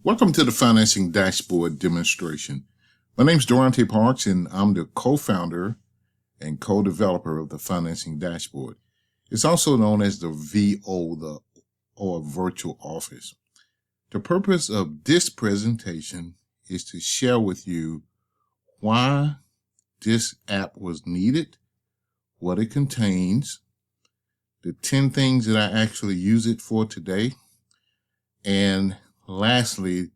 Welcome to the Financing Dashboard demonstration. My name is Durante Parks, and I'm the co-founder and co-developer of the Financing Dashboard. It's also known as the VO, or Virtual Office. The purpose of this presentation is to share with you why this app was needed, what it contains, the 10 things that I actually use it for today, and lastly,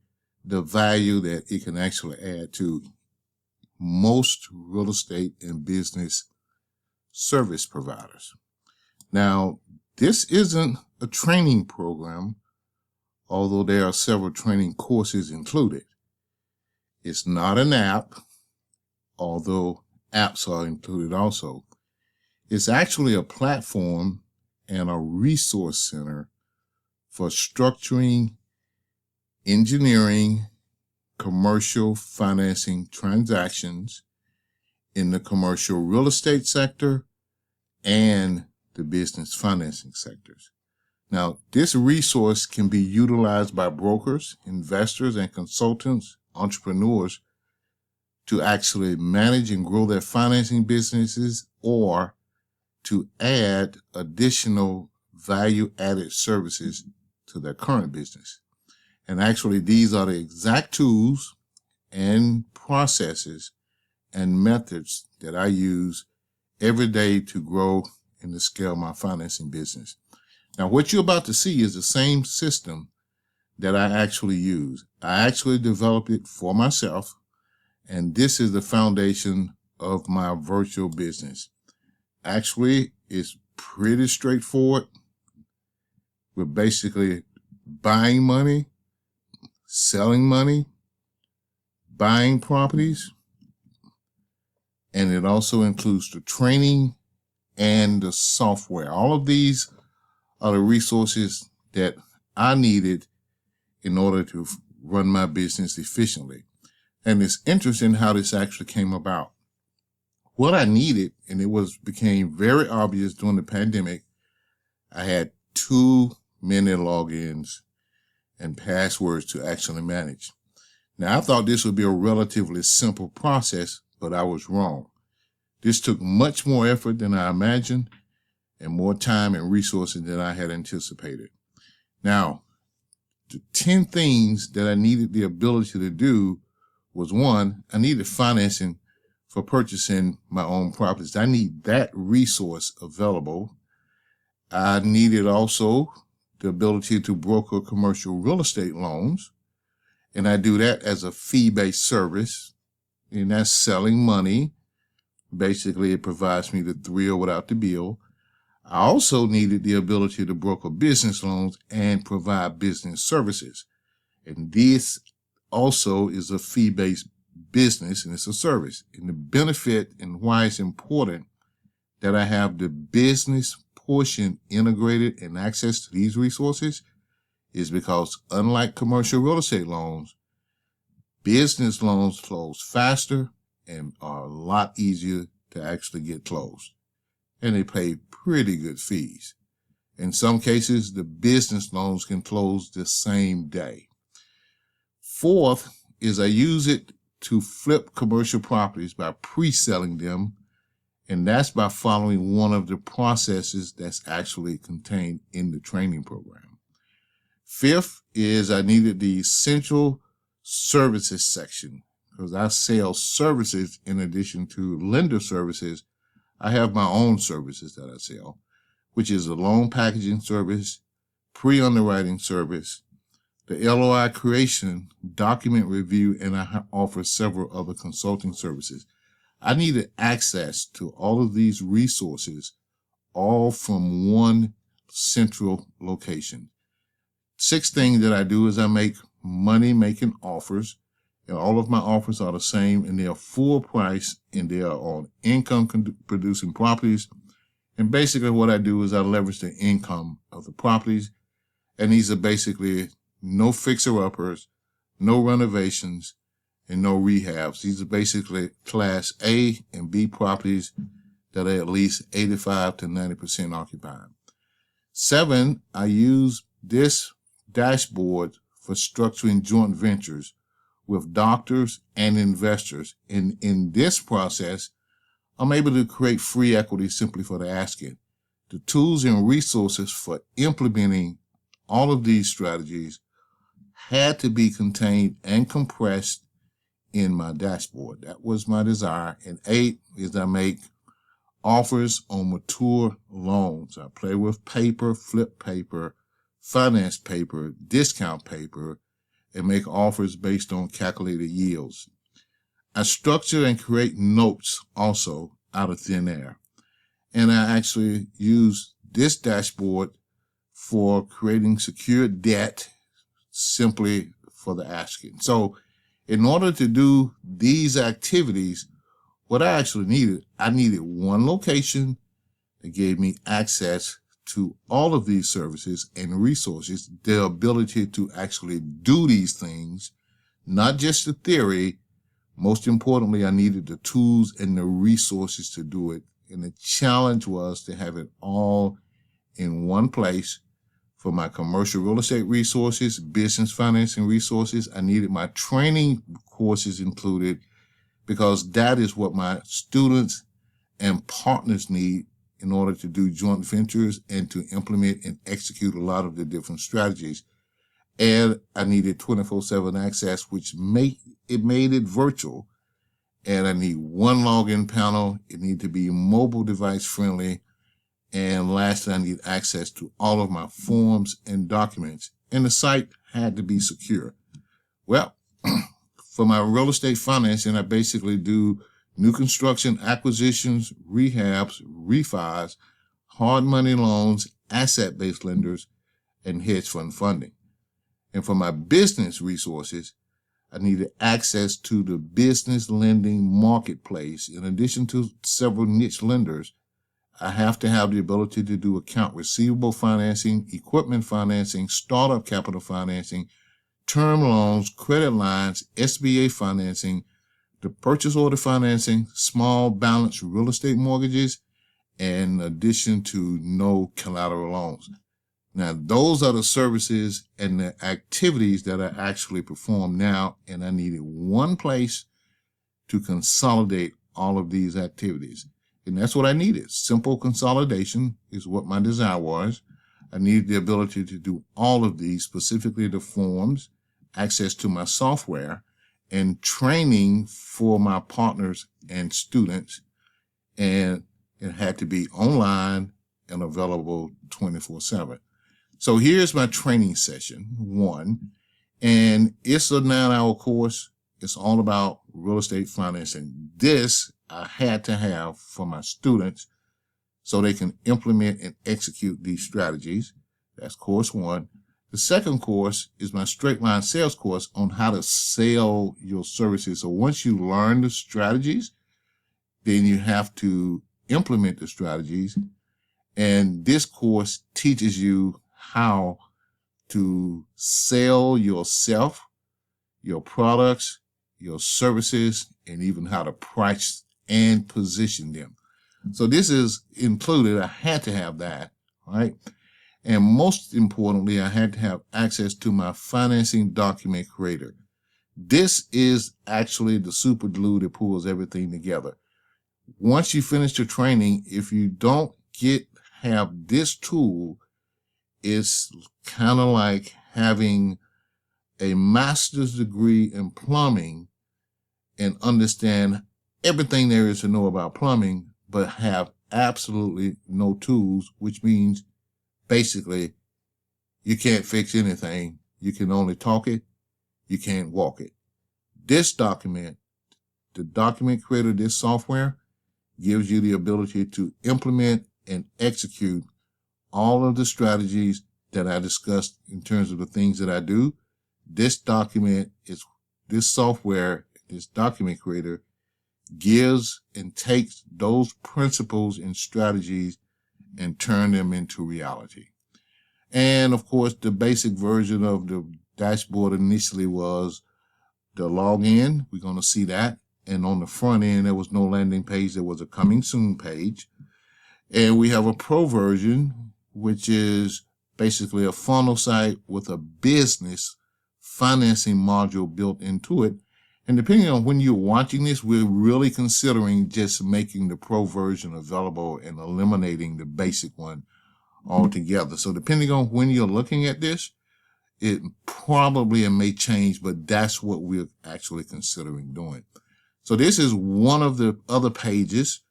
the value that it can actually add to most real estate and business service providers. Now, this isn't a training program, although there are several training courses included. It's not an app, although apps are included also. It's actually a platform and a resource center for structuring, engineering, commercial financing transactions in the commercial real estate sector and the business financing sectors. Now, this resource can be utilized by brokers, investors, and consultants, entrepreneurs to actually manage and grow their financing businesses or to add additional value-added services to their current business. And actually, these are the exact tools and processes and methods that I use every day to grow and to scale my financing business. Now, what you're about to see is the same system that I actually use. I actually developed it for myself, and this is the foundation of my virtual business. Actually, it's pretty straightforward. We're basically buying money, selling money, buying properties, and it also includes the training and the software. All of these are the resources that I needed in order to run my business efficiently. And it's interesting how this actually came about. What I needed, and became very obvious during the pandemic, I had too many logins and passwords to actually manage. Now, I thought this would be a relatively simple process, but I was wrong. This took much more effort than I imagined and more time and resources than I had anticipated. Now, the 10 things that I needed the ability to do was, one, I needed financing for purchasing my own properties. I need that resource available. I needed also the ability to broker commercial real estate loans, and I do that as a fee-based service, and that's selling money. Basically, it provides me the thrill without the bill. I also needed the ability to broker business loans and provide business services, and this also is a fee-based business, and it's a service. And the benefit and why it's important that I have the business portion integrated and access to these resources is because, unlike commercial real estate loans, business loans close faster and are a lot easier to actually get closed. And they pay pretty good fees. In some cases, the business loans can close the same day. Fourth is I use it to flip commercial properties by pre-selling them, and that's by following one of the processes that's actually contained in the training program. Fifth is I needed the essential services section because I sell services in addition to lender services. I have my own services that I sell, which is a loan packaging service, pre-underwriting service, the LOI creation, document review, and I offer several other consulting services. I needed access to all of these resources, all from one central location. Sixth thing that I do is I make money making offers, and all of my offers are the same, and they are full price, and they are on income producing properties. And basically what I do is I leverage the income of the properties, and these are basically no fixer-uppers, no renovations, and no rehabs. These are basically Class A and B properties that are at least 85 to 90% occupied. 7, I use this dashboard for structuring joint ventures with doctors and investors. And in this process, I'm able to create free equity simply for the asking. The tools and resources for implementing all of these strategies had to be contained and compressed in my dashboard. That was my desire. And 8 is I make offers on mature loans. I play with paper, flip paper, finance paper, discount paper, and make offers based on calculated yields. I structure and create notes also out of thin air. And I actually use this dashboard for creating secured debt simply for the asking. So in order to do these activities, what I actually needed, I needed one location that gave me access to all of these services and resources, the ability to actually do these things, not just the theory. Most importantly, I needed the tools and the resources to do it. And the challenge was to have it all in one place. For my commercial real estate resources, business financing resources, I needed my training courses included, because that is what my students and partners need in order to do joint ventures and to implement and execute a lot of the different strategies. And I needed 24/7 access, which made it virtual. And I need one login panel. It needed to be mobile device friendly. And lastly, I need access to all of my forms and documents. And the site had to be secure. Well, for my real estate financing, I basically do new construction, acquisitions, rehabs, refis, hard money loans, asset-based lenders, and hedge fund funding. And for my business resources, I needed access to the business lending marketplace. In addition to several niche lenders, I have to have the ability to do account receivable financing, equipment financing, startup capital financing, term loans, credit lines, SBA financing, the purchase order financing, small balance real estate mortgages, in addition to no collateral loans. Now, those are the services and the activities that I actually perform now, and I needed one place to consolidate all of these activities. And that's what I needed. Simple consolidation is what my desire was. I needed the ability to do all of these, specifically the forms, access to my software, and training for my partners and students. And it had to be online and available 24/7. So here's my training session 1, and it's a 9-hour course. It's all about real estate financing. This I had to have for my students so they can implement and execute these strategies. That's course 1. The second course is my straight line sales course on how to sell your services. So once you learn the strategies, then you have to implement the strategies. And this course teaches you how to sell yourself, your products, your services, and even how to price and position them. So this is included. I had to have that, right? And most importantly, I had to have access to my financing document creator. This is actually the super glue that pulls everything together. Once you finish the training, if you don't have this tool, it's kind of like having a master's degree in plumbing and understand everything there is to know about plumbing, but have absolutely no tools, which means basically you can't fix anything. You can only talk it. You can't walk it. This document, the document creator, this software, gives you the ability to implement and execute all of the strategies that I discussed in terms of the things that I do. This software, this document creator, gives and takes those principles and strategies and turn them into reality. And of course, the basic version of the dashboard initially was the login. We're going to see that. And on the front end, there was no landing page. There was a coming soon page. And we have a pro version, which is basically a funnel site with a business financing module built into it. And depending on when you're watching this, we're really considering just making the pro version available and eliminating the basic one altogether. So depending on when you're looking at this, it probably may change, but that's what we're actually considering doing. So this is one of the other pages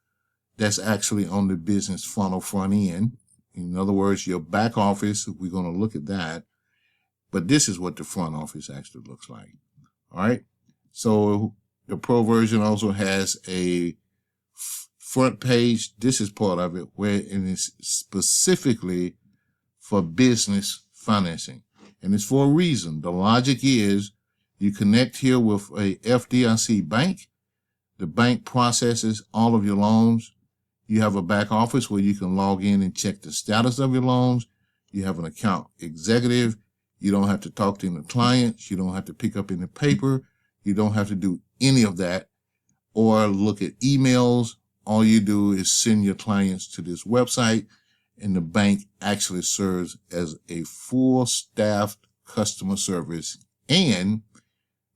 that's actually on the business funnel front end. In other words, your back office, we're going to look at that. But this is what the front office actually looks like. All right. So the pro version also has a front page. This is part of it where it is specifically for business financing. And it's for a reason. The logic is you connect here with a FDIC bank. The bank processes all of your loans. You have a back office where you can log in and check the status of your loans. You have an account executive. You don't have to talk to any clients. You don't have to pick up any paper. You don't have to do any of that or look at emails. All you do is send your clients to this website, and the bank actually serves as a full staffed customer service, and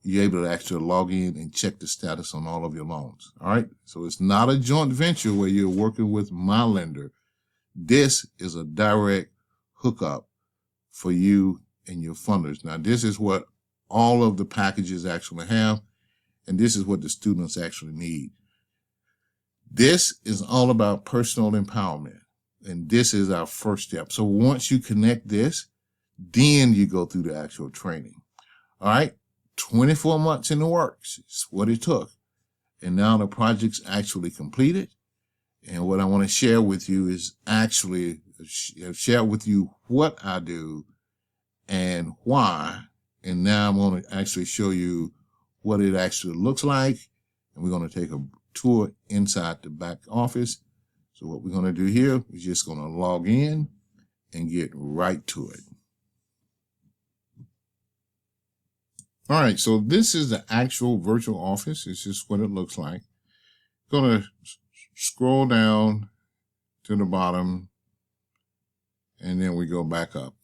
you're able to actually log in and check the status on all of your loans. All right. So it's not a joint venture where you're working with my lender. This is a direct hookup for you and your funders. Now, this is what all of the packages actually have, and this is what the students actually need. This is all about personal empowerment, and this is our first step. So once you connect this, then you go through the actual training. All right, 24 months in the works is what it took, and now the project's actually completed. And what I want to share with you is actually share with you what I do and why. And now I'm going to actually show you what it actually looks like. And we're going to take a tour inside the back office. So what we're going to do here is just going to log in and get right to it. All right, so this is the actual virtual office. It's just what it looks like. Going to scroll down to the bottom, and then we go back up.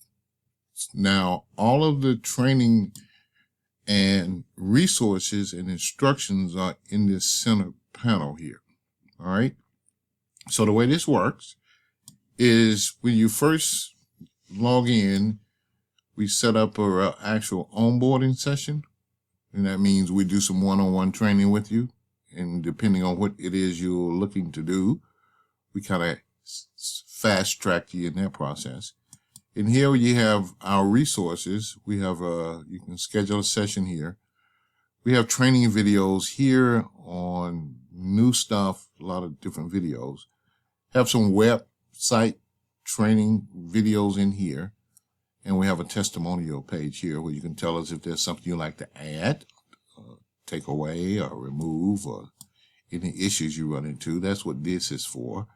Now, all of the training and resources and instructions are in this center panel here. All right. So the way this works is when you first log in, we set up an actual onboarding session. And that means we do some one-on-one training with you. And depending on what it is you're looking to do, we kind of fast track you in that process. And here you have our resources. We have you can schedule a session here. We have training videos here on new stuff, a lot of different videos. Have some website training videos in here. And we have a testimonial page here where you can tell us if there's something you'd like to add, take away, or remove, or any issues you run into. That's what this is for.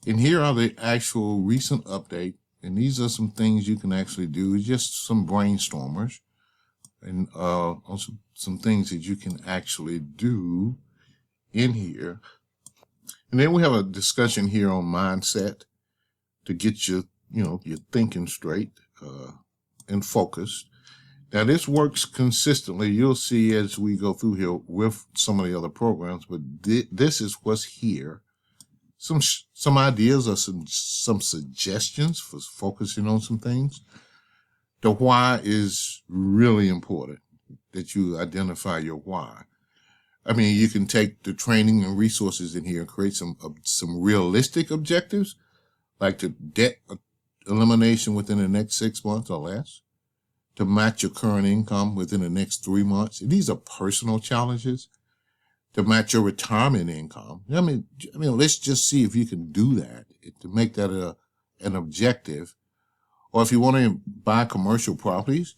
And here are the actual recent update. And these are some things you can actually do. It's just some brainstormers and also some things that you can actually do in here. And then we have a discussion here on mindset to get you, your thinking straight and focused. Now, this works consistently. You'll see as we go through here with some of the other programs, but this is what's here. Some ideas or some suggestions for focusing on some things. The why is really important, that you identify your why. I mean, you can take the training and resources in here and create some realistic objectives, like the debt elimination within the next 6 months or less, to match your current income within the next 3 months. These are personal challenges. To match your retirement income. I mean, let's just see if you can do that, to make that an objective. Or if you want to buy commercial properties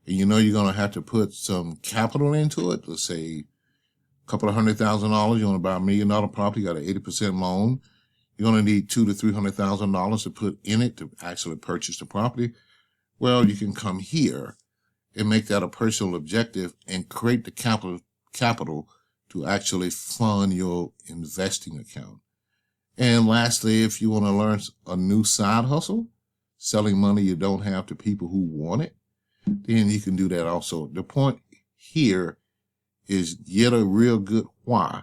and you're going to have to put some capital into it, let's say a couple of $100,000, you want to buy $1 million property, you got an 80% loan, you're going to need $200,000 to $300,000 to put in it to actually purchase the property. Well, you can come here and make that a personal objective and create the capital to actually fund your investing account. And lastly, if you want to learn a new side hustle, selling money you don't have to people who want it, then you can do that also. The point here is get a real good why,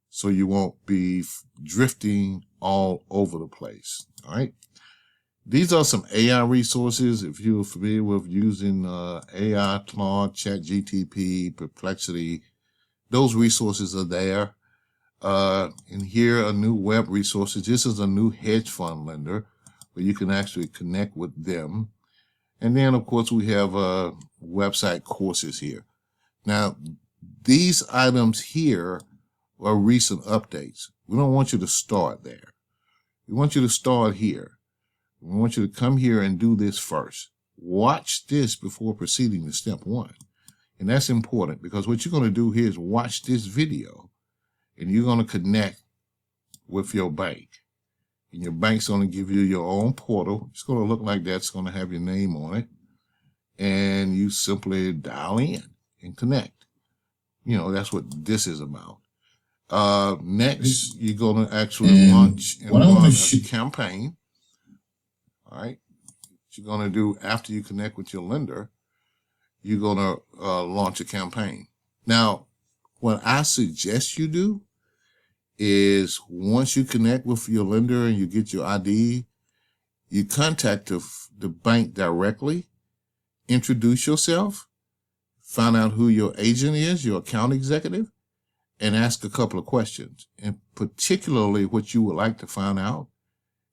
so you won't be drifting all over the place. All right. These are some AI resources. If you're familiar with using AI, Claude, ChatGPT, Perplexity, those resources are there. And here are new web resources. This is a new hedge fund lender where you can actually connect with them. And then, of course, we have website courses here. Now, these items here are recent updates. We don't want you to start there. We want you to start here. We want you to come here and do this first. Watch this before proceeding to step 1. And that's important, because what you're going to do here is watch this video, and you're going to connect with your bank. And your bank's going to give you your own portal. It's going to look like that. It's going to have your name on it. And you simply dial in and connect. You know, that's what this is about. Next, you're going to actually launch a campaign. All right. What you're going to do after you connect with your lender, you're going to launch a campaign. Now, what I suggest you do is, once you connect with your lender and you get your ID, you contact the bank directly, introduce yourself, find out who your agent is, your account executive, and ask a couple of questions. And particularly what you would like to find out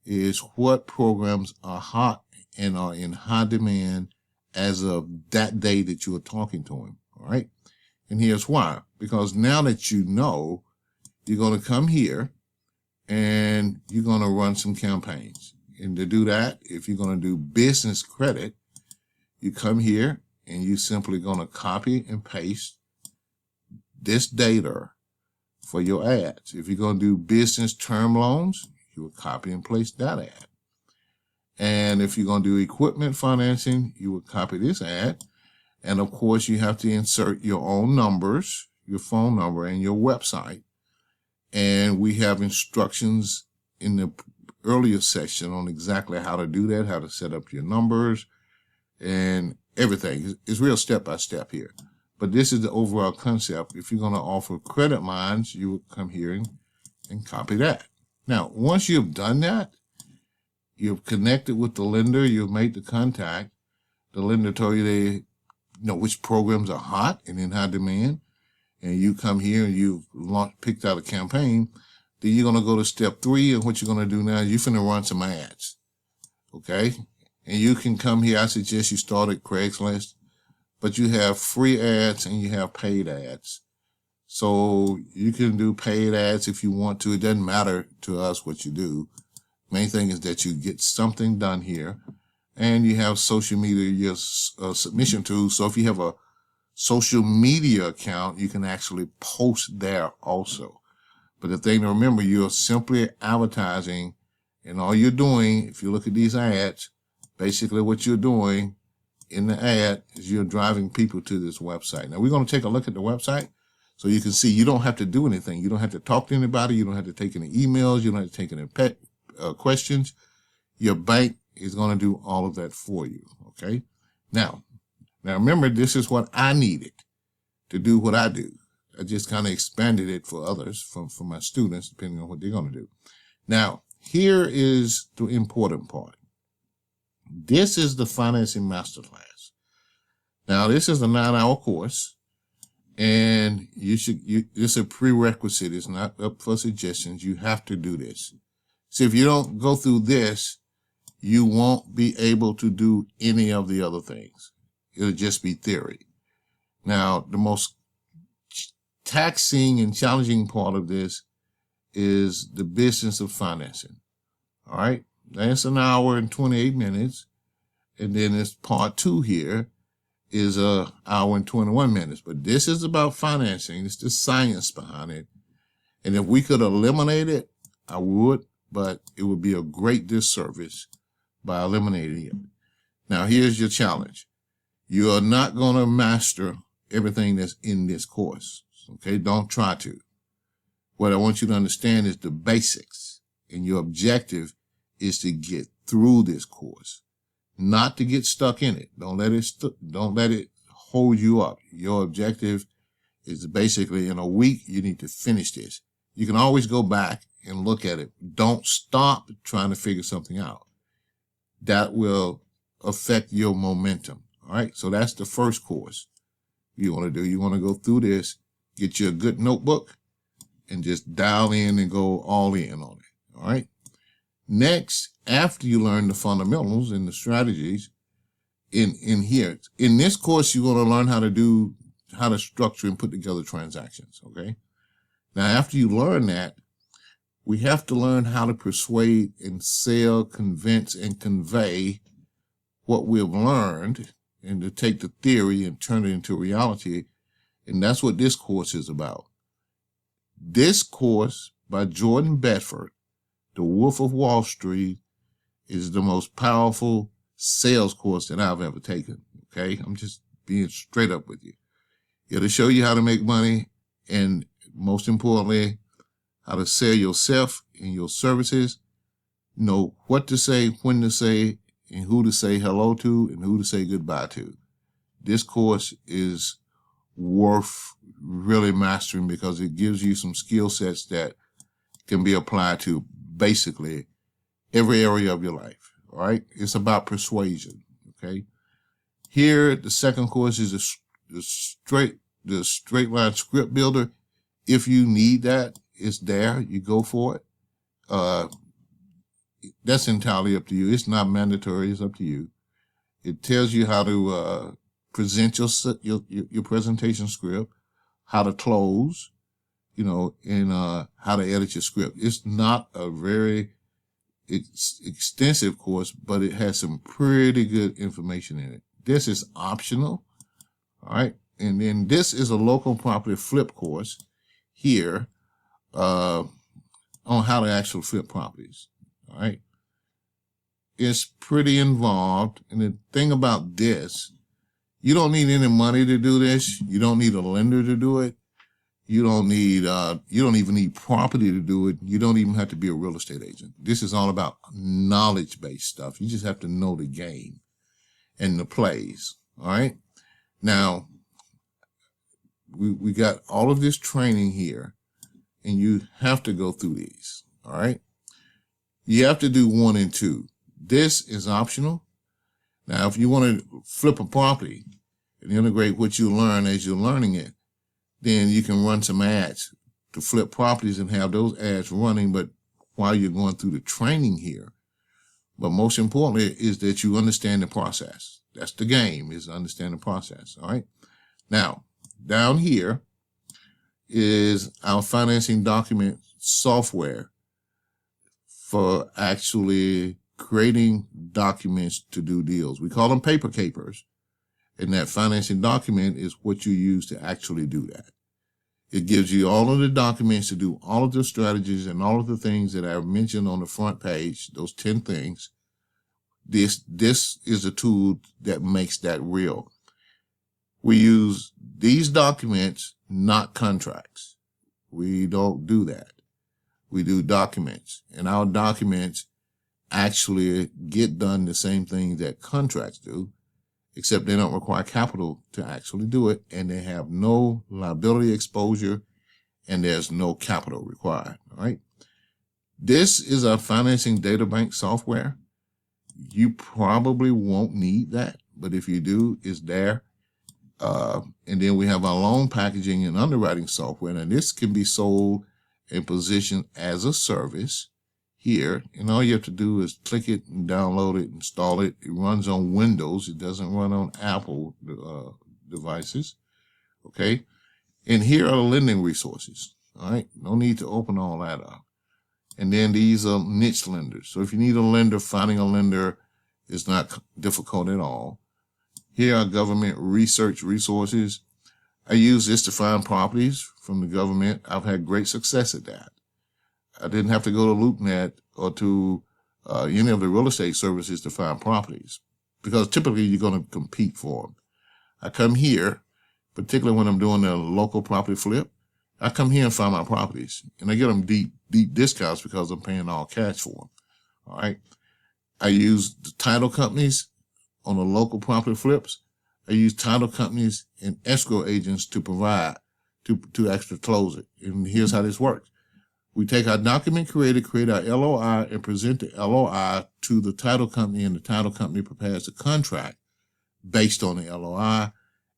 is what programs are hot and are in high demand as of that day that you are talking to him. All right. And here's why. Because now that you know, you're going to come here and you're going to run some campaigns. And to do that, if you're going to do business credit, you come here and you simply going to copy and paste this data for your ads. If you're going to do business term loans, you will copy and paste that ad. And if you're going to do equipment financing, you will copy this ad. And of course, you have to insert your own numbers, your phone number, and your website. And we have instructions in the earlier section on exactly how to do that, how to set up your numbers and everything. It's real step by step here. But this is the overall concept. If you're going to offer credit lines, you would come here and copy that. Now, once you've done that, you've connected with the lender, you've made the contact, the lender told you they know which programs are hot and in high demand, and you come here and you've picked out a campaign, then you're going to go to step 3, and what you're going to do now is you're going to run some ads, okay? And you can come here. I suggest you start at Craigslist, but you have free ads and you have paid ads. So you can do paid ads if you want to. It doesn't matter to us what you do. Main thing is that you get something done here, and you have social media, your submission tools. So if you have a social media account, you can actually post there also. But the thing to remember, you're simply advertising, and all you're doing, if you look at these ads, basically what you're doing in the ad is you're driving people to this website. Now we're going to take a look at the website so you can see you don't have to do anything. You don't have to talk to anybody. You don't have to take any emails. You don't have to take any questions. Your bank is going to do all of that for you. Okay. Now remember, this is what I needed to do what I do. I just kind of expanded it for others, for my students, depending on what they're going to do. Now, here is the important part. This is the Financing Masterclass. Now, this is a 9-hour course, and it's a prerequisite. It's not up for suggestions. You have to do this. So if you don't go through this, you won't be able to do any of the other things. It'll just be theory. Now, the most taxing and challenging part of this is the business of financing. All right. That's an hour and 28 minutes. And then this part 2 here is an hour and 21 minutes. But this is about financing. It's the science behind it. And if we could eliminate it, I would, but it would be a great disservice by eliminating it. Now, here's your challenge. You are not going to master everything that's in this course. Okay, don't try to. What I want you to understand is the basics, and your objective is to get through this course. not to get stuck in it. Don't let it hold you up. Your objective is basically in a week, you need to finish this. You can always go back and look at it. Don't stop trying to figure something out. That will affect your momentum. All right. So that's the first course you want to do. You want to go through this, get you a good notebook, and just dial in and go all in on it. All right. Next, after you learn the fundamentals and the strategies in here, in this course, you're going to learn how to structure and put together transactions. Okay. Now, after you learn that, we have to learn how to persuade and sell, convince, and convey what we've learned, and to take the theory and turn it into reality. And that's what this course is about. This course by Jordan Bedford, The Wolf of Wall Street, is the most powerful sales course that I've ever taken. Okay. I'm just being straight up with you. It'll show you how to make money, and most importantly, how to sell yourself and your services, know what to say, when to say, and who to say hello to and who to say goodbye to. This course is worth really mastering because it gives you some skill sets that can be applied to basically every area of your life. All right. It's about persuasion. Okay. Here, the second course is the straight line script builder. If you need that, it's there. You go for it. That's entirely up to you. It's not mandatory. It's up to you. It tells you how to present your presentation script, how to close, and how to edit your script. It's not a very extensive course, but it has some pretty good information in it. This is optional. All right. And then this is a local property flip course here on how to actually flip properties. All right. It's pretty involved. And the thing about this, you don't need any money to do this. You don't need a lender to do it. You don't even need property to do it. You don't even have to be a real estate agent. This is all about knowledge-based stuff. You just have to know the game and the plays. All right. Now, we got all of this training here, and you have to go through these. All right. You have to do 1 and 2. This is optional. Now, if you want to flip a property and integrate what you learn as you're learning it, then you can run some ads to flip properties and have those ads running, but while you're going through the training here. But most importantly is that you understand the process. That's the game, is understand the process. All right. Now, down here is our financing document software for actually creating documents to do deals. We call them paper capers. And that financing document is what you use to actually do that. It gives you all of the documents to do all of the strategies and all of the things that I've mentioned on the front page, those 10 things. This is a tool that makes that real. We use these documents, not contracts. We don't do that. We do documents, and our documents actually get done the same thing that contracts do, except they don't require capital to actually do it, and they have no liability exposure, and there's no capital required. All right. This is our financing data bank software. You probably won't need that, but if you do, it's there. And then we have our loan packaging and underwriting software. Now, this can be sold and positioned as a service here. And all you have to do is click it and download it, install it. It runs on Windows. It doesn't run on Apple devices. Okay. And here are the lending resources. All right. No need to open all that up. And then these are niche lenders. So if you need a lender, finding a lender is not difficult at all. Here are government research resources. I use this to find properties from the government. I've had great success at that. I didn't have to go to LoopNet or to any of the real estate services to find properties, because typically you're going to compete for them. I come here, particularly when I'm doing a local property flip, I come here and find my properties, and I get them deep discounts because I'm paying all cash for them. All right. I use the title companies. on the local property flips, I use title companies and escrow agents to provide, to actually close it. And here's how this works. We take our document created, create our LOI, and present the LOI to the title company, and the title company prepares the contract based on the LOI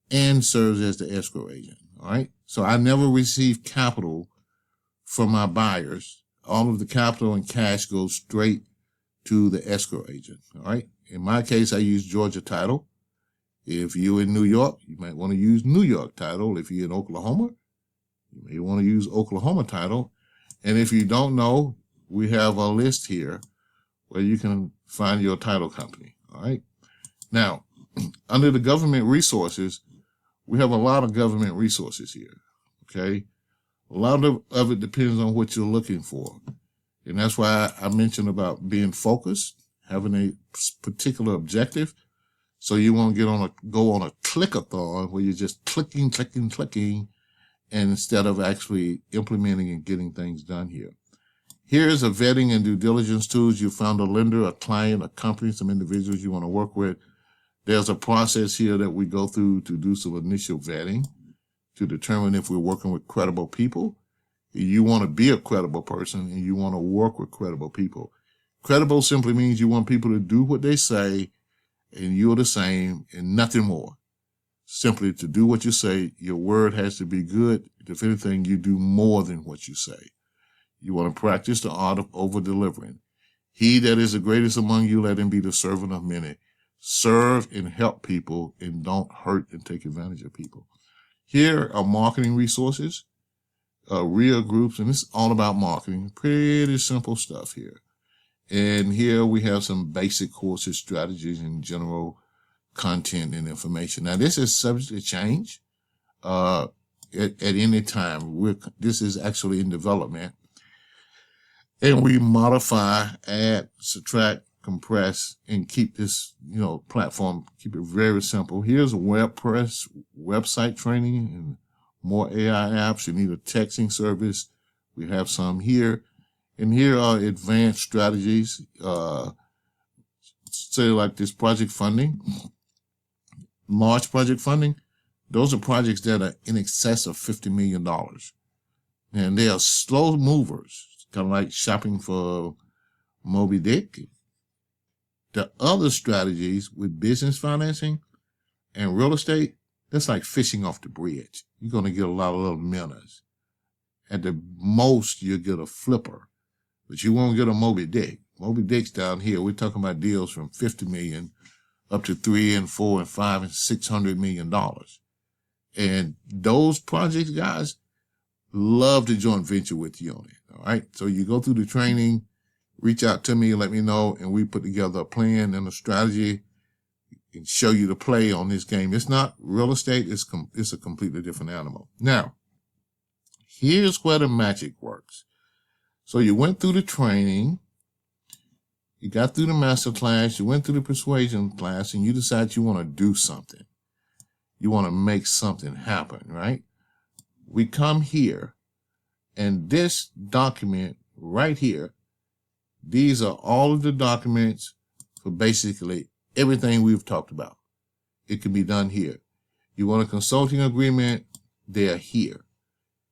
and serves as the escrow agent. All right. So I never receive capital from my buyers. All of the capital and cash goes straight to the escrow agent. All right. In my case, I use Georgia Title. If you're in New York, you might want to use New York Title. If you're in Oklahoma, you may want to use Oklahoma Title. And if you don't know, we have a list here where you can find your title company. All right. Now, under the government resources, we have a lot of government resources here. Okay. A lot of it depends on what you're looking for. And that's why I mentioned about being focused, having a particular objective. So you won't go on a click-a-thon where you're just clicking, and instead of actually implementing and getting things done here. Here's a vetting and due diligence tools. You found a lender, a client, a company, some individuals you want to work with. There's a process here that we go through to do some initial vetting to determine if we're working with credible people. You want to be a credible person and you want to work with credible people. Credible simply means you want people to do what they say and you're the same and nothing more. Simply to do what you say, your word has to be good. If anything, you do more than what you say. You want to practice the art of over-delivering. He that is the greatest among you, let him be the servant of many. Serve and help people and don't hurt and take advantage of people. Here are marketing resources, real groups, and it's all about marketing. Pretty simple stuff here. And here we have some basic courses, strategies, and general content and information. Now, this is subject to change at any time. This is actually in development. And we modify, add, subtract, compress, and keep this, platform, keep it very simple. Here's a WordPress website training and more AI apps. You need a texting service. We have some here. And here are advanced strategies, say like this project funding, large project funding. Those are projects that are in excess of $50 million. And they are slow movers, kind of like shopping for Moby Dick. The other strategies with business financing and real estate, that's like fishing off the bridge. You're going to get a lot of little minnows. At the most, you'll get a flipper. But you won't get a Moby Dick. Moby Dick's down here. We're talking about deals from $50 million up to $3 and $4 and $5 and $600 million. And those projects, guys, love to joint venture with you on it. All right. So you go through the training, reach out to me and let me know, and we put together a plan and a strategy and show you the play on this game. It's not real estate. It's a completely different animal. Now, here's where the magic works. So you went through the training, you got through the master class, you went through the persuasion class, and you decide you want to do something. You want to make something happen, right? We come here, and this document right here, these are all of the documents for basically everything we've talked about. It can be done here. You want a consulting agreement, they're here.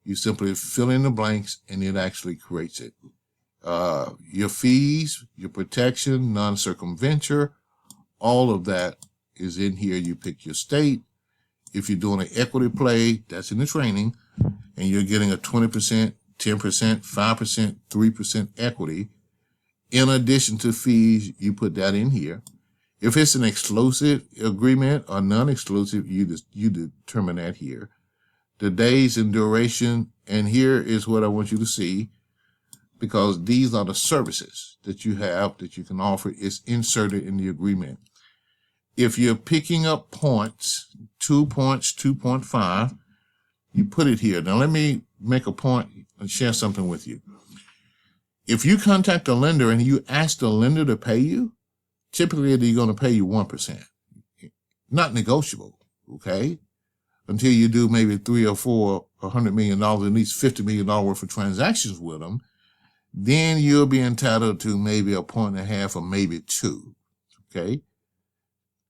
You simply fill in the blanks and it actually creates it. Your fees, your protection, non-circumventure, all of that is in here. You pick your state. If you're doing an equity play, that's in the training, and you're getting a 20%, 10%, 5%, 3% equity. In addition to fees, you put that in here. If it's an exclusive agreement or non-exclusive, you determine that here. The days and duration, and here is what I want you to see, because these are the services that you have that you can offer. It's inserted in the agreement. If you're picking up points, 2 points, 2.5, you put it here. Now let me make a point and share something with you. If you contact a lender and you ask the lender to pay you, typically they're going to pay you 1%. Not negotiable, okay? Until you do maybe 3 or 4, $100 million, at least $50 million worth of transactions with them, then you'll be entitled to maybe 1.5 or maybe 2, okay?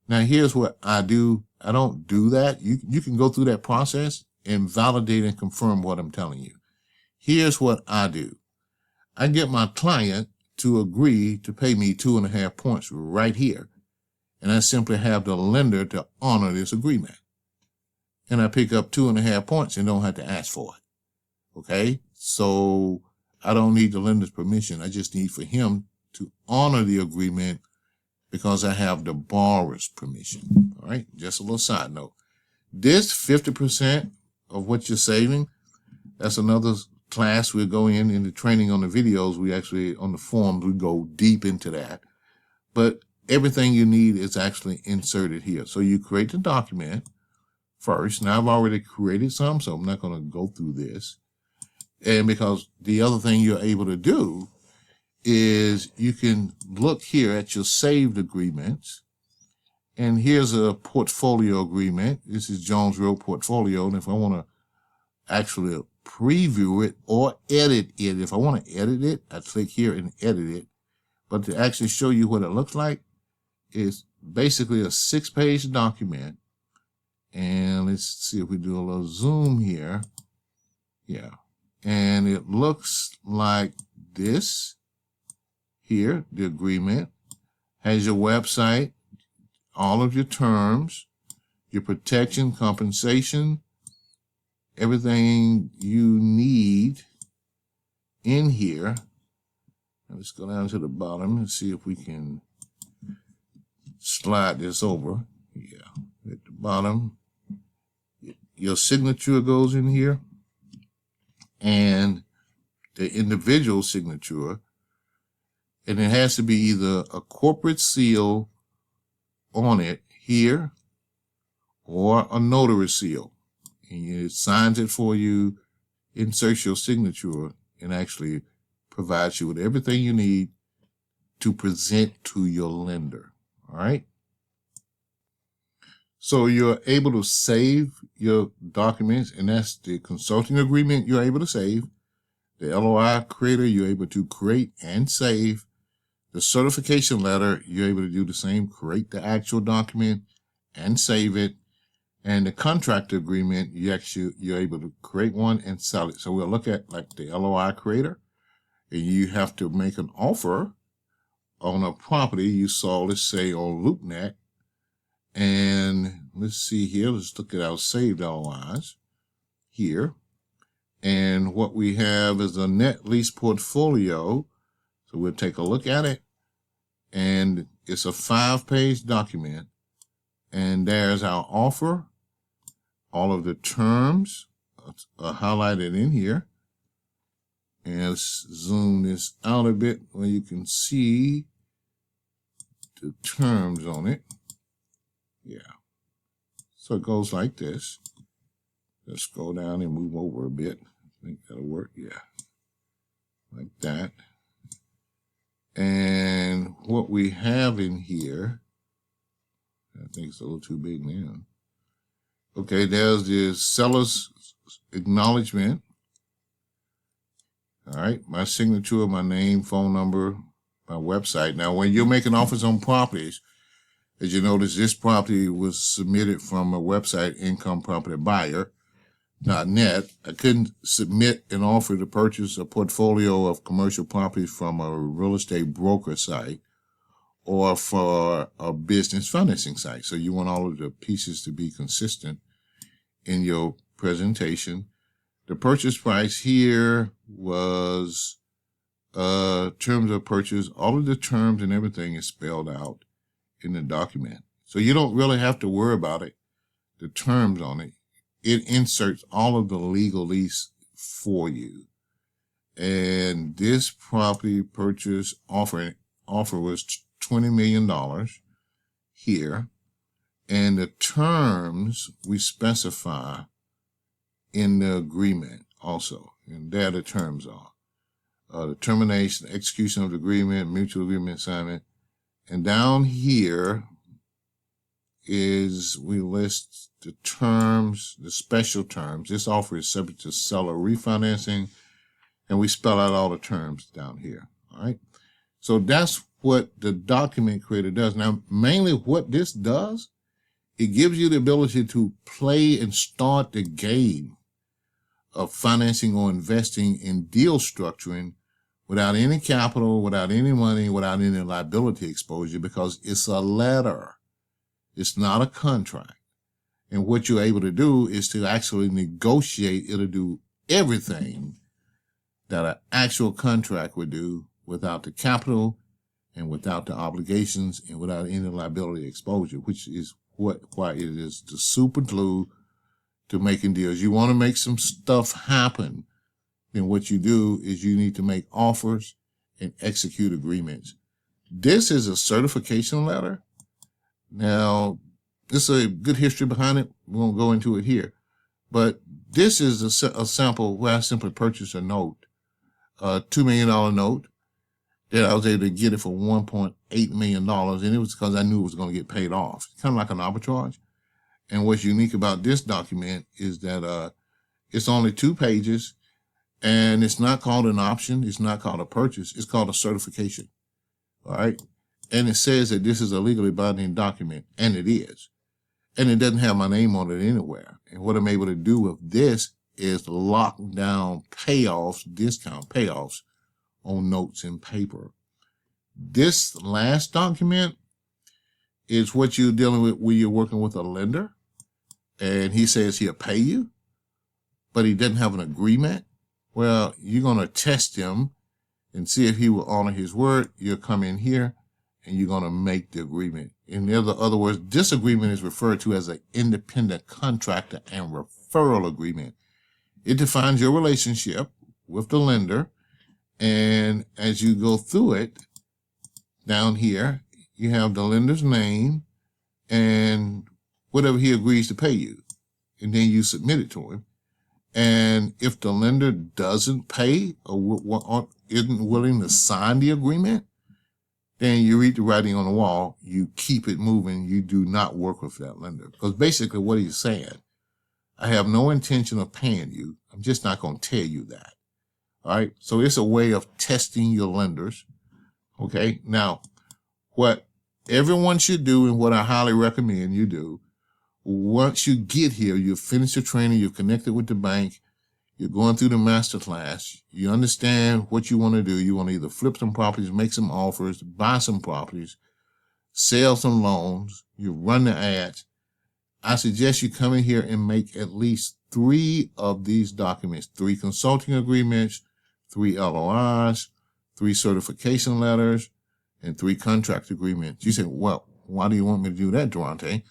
Now, here's what I do. I don't do that. You can go through that process and validate and confirm what I'm telling you. Here's what I do. I get my client to agree to pay me 2.5 points right here. And I simply have the lender to honor this agreement. And I pick up 2.5 points and don't have to ask for it. Okay? So I don't need the lender's permission. I just need for him to honor the agreement because I have the borrower's permission. All right? Just a little side note. This 50% of what you're saving, that's another class we'll go in the training on the videos. We actually, on the forums, we go deep into that. But everything you need is actually inserted here. So you create the document first. Now, I've already created some, so I'm not going to go through this. And because the other thing you're able to do is you can look here at your saved agreements. And here's a portfolio agreement. This is Jones Road portfolio. And if I want to actually preview it or edit it, if I want to edit it, I click here and edit it. But to actually show you what it looks like, it's basically a 6-page document. And let's see if we do a little zoom here. Yeah. And it looks like this here. The agreement has your website, all of your terms, your protection, compensation, everything you need in here. Let's go down to the bottom and see if we can slide this over. Yeah, at the bottom, your signature goes in here, and the individual signature, and it has to be either a corporate seal on it here or a notary seal. And it signs it for you, inserts your signature, and actually provides you with everything you need to present to your lender. All right? So you're able to save your documents, and that's the consulting agreement you're able to save. The LOI creator, you're able to create and save. The certification letter, you're able to do the same, create the actual document and save it. And the contract agreement, you're able to create one and sell it. So we'll look at like the LOI creator, and you have to make an offer on a property you saw, let's say on LoopNet. And let's see here, let's look at our saved LOIs here. And what we have is a net lease portfolio. So we'll take a look at it. And it's a 5-page document. And there's our offer. All of the terms are highlighted in here. And let's zoom this out a bit where you can see the terms on it. Yeah. So it goes like this. Let's go down and move over a bit. I think that'll work. Yeah. Like that. And what we have in here, I think it's a little too big now. Okay, there's the seller's acknowledgement. All right, my signature, my name, phone number, my website. Now, when you're making offers on properties, as you notice, this property was submitted from a website, incomepropertybuyer.net. I couldn't submit an offer to purchase a portfolio of commercial properties from a real estate broker site or for a business financing site. So you want all of the pieces to be consistent in your presentation. The purchase price here was terms of purchase. All of the terms and everything is spelled out in the document. So you don't really have to worry about it, the terms on it. It inserts all of the legalese for you. And this property purchase offer was $20 million here. And the terms we specify in the agreement also. And there the terms are. The termination, execution of the agreement, mutual agreement assignment. And down here is we list the terms, the special terms. This offer is subject to seller refinancing. And we spell out all the terms down here. All right. So that's what the document creator does. Now, mainly what this does, it gives you the ability to play and start the game of financing or investing in deal structuring without any capital, without any money, without any liability exposure, because it's a letter. It's not a contract. And what you're able to do is to actually negotiate. It'll do everything that an actual contract would do without the capital and without the obligations and without any liability exposure, which is why it is the super glue to making deals. You want to make some stuff happen, then what you do is you need to make offers and execute agreements. This is a certification letter. Now, there's a good history behind it. We won't go into it here. But this is a sample where I simply purchased a note, a $2 million note, that I was able to get it for $1.8 million. And it was because I knew it was going to get paid off. Kind of like an arbitrage. And what's unique about this document is that it's only 2 pages, and it's not called an option. It's not called a purchase. It's called a certification. All right. And it says that this is a legally binding document, and it is. And it doesn't have my name on it anywhere. And what I'm able to do with this is lock down payoffs, discount payoffs on notes and paper. This last document is what you're dealing with when you're working with a lender, and he says he'll pay you, but he doesn't have an agreement. Well, you're going to test him and see if he will honor his word. You'll come in here and you're going to make the agreement. In other words, this agreement is referred to as an independent contractor and referral agreement. It defines your relationship with the lender. And as you go through it, down here, you have the lender's name and whatever he agrees to pay you. And then you submit it to him. And if the lender doesn't pay or isn't willing to sign the agreement, then you read the writing on the wall. You keep it moving. You do not work with that lender. Because basically what he's saying, I have no intention of paying you. I'm just not going to tell you that. All right. So it's a way of testing your lenders. Okay. Now, what everyone should do and what I highly recommend you do, once you get here, you've finished your training, you've connected with the bank, you're going through the master class, you understand what you want to do. You want to either flip some properties, make some offers, buy some properties, sell some loans, you run the ads. I suggest you come in here and make at least 3 of these documents, 3 consulting agreements, 3 LOIs, 3 certification letters, and 3 contract agreements. You say, well, why do you want me to do that, Durante?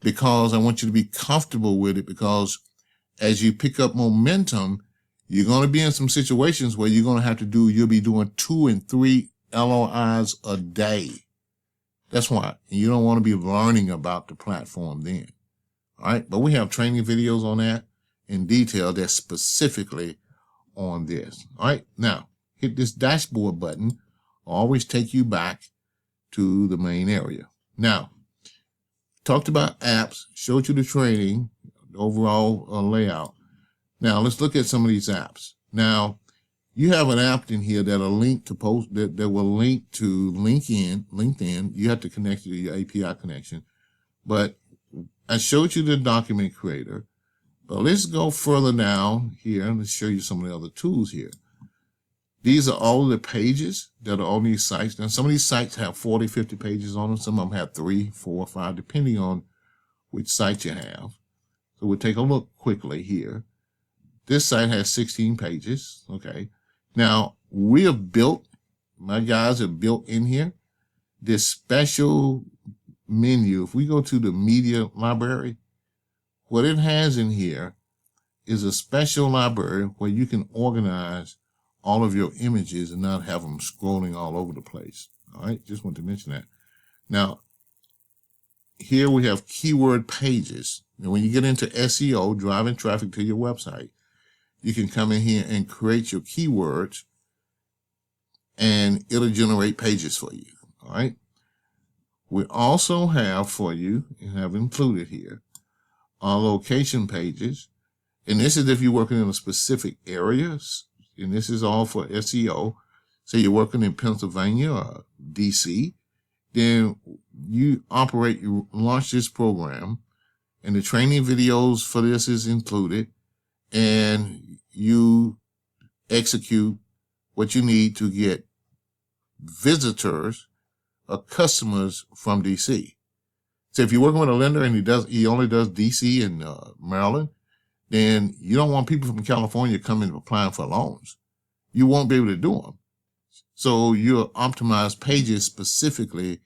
Because I want you to be comfortable with it, because as you pick up momentum, you're going to be in some situations where you're going to have to you'll be doing 2 and 3 LOIs a day. That's why. And you don't want to be learning about the platform then. All right. But we have training videos on that in detail that's specifically on this. All right. Now, hit this dashboard button. Always take you back to the main area. Now, talked about apps, showed you the training, the overall layout. Now, let's look at some of these apps. Now, you have an app in here that will link to LinkedIn. You have to connect to your API connection. But I showed you the document creator. But let's go further down here. Let's show you some of the other tools here. These are all the pages that are on these sites. Now, some of these sites have 40, 50 pages on them. Some of them have 3, 4, 5, depending on which site you have. So we'll take a look quickly here. This site has 16 pages. Okay. Now, my guys have built in here this special menu. If we go to the media library, what it has in here is a special library where you can organize all of your images and not have them scrolling all over the place. All right, just want to mention that. Now, here we have keyword pages. And when you get into SEO, driving traffic to your website, you can come in here and create your keywords, and it'll generate pages for you. All right. We also have for you, and have included here, our location pages. And this is if you're working in a specific areas. And this is all for SEO. say you're working in Pennsylvania or DC, then you launch this program, and the training videos for this is included, and you execute what you need to get visitors or customers from DC. So if you're working with a lender and he only does DC and Maryland, then you don't want people from California coming applying for loans. You won't be able to do them. So you'll optimize pages specifically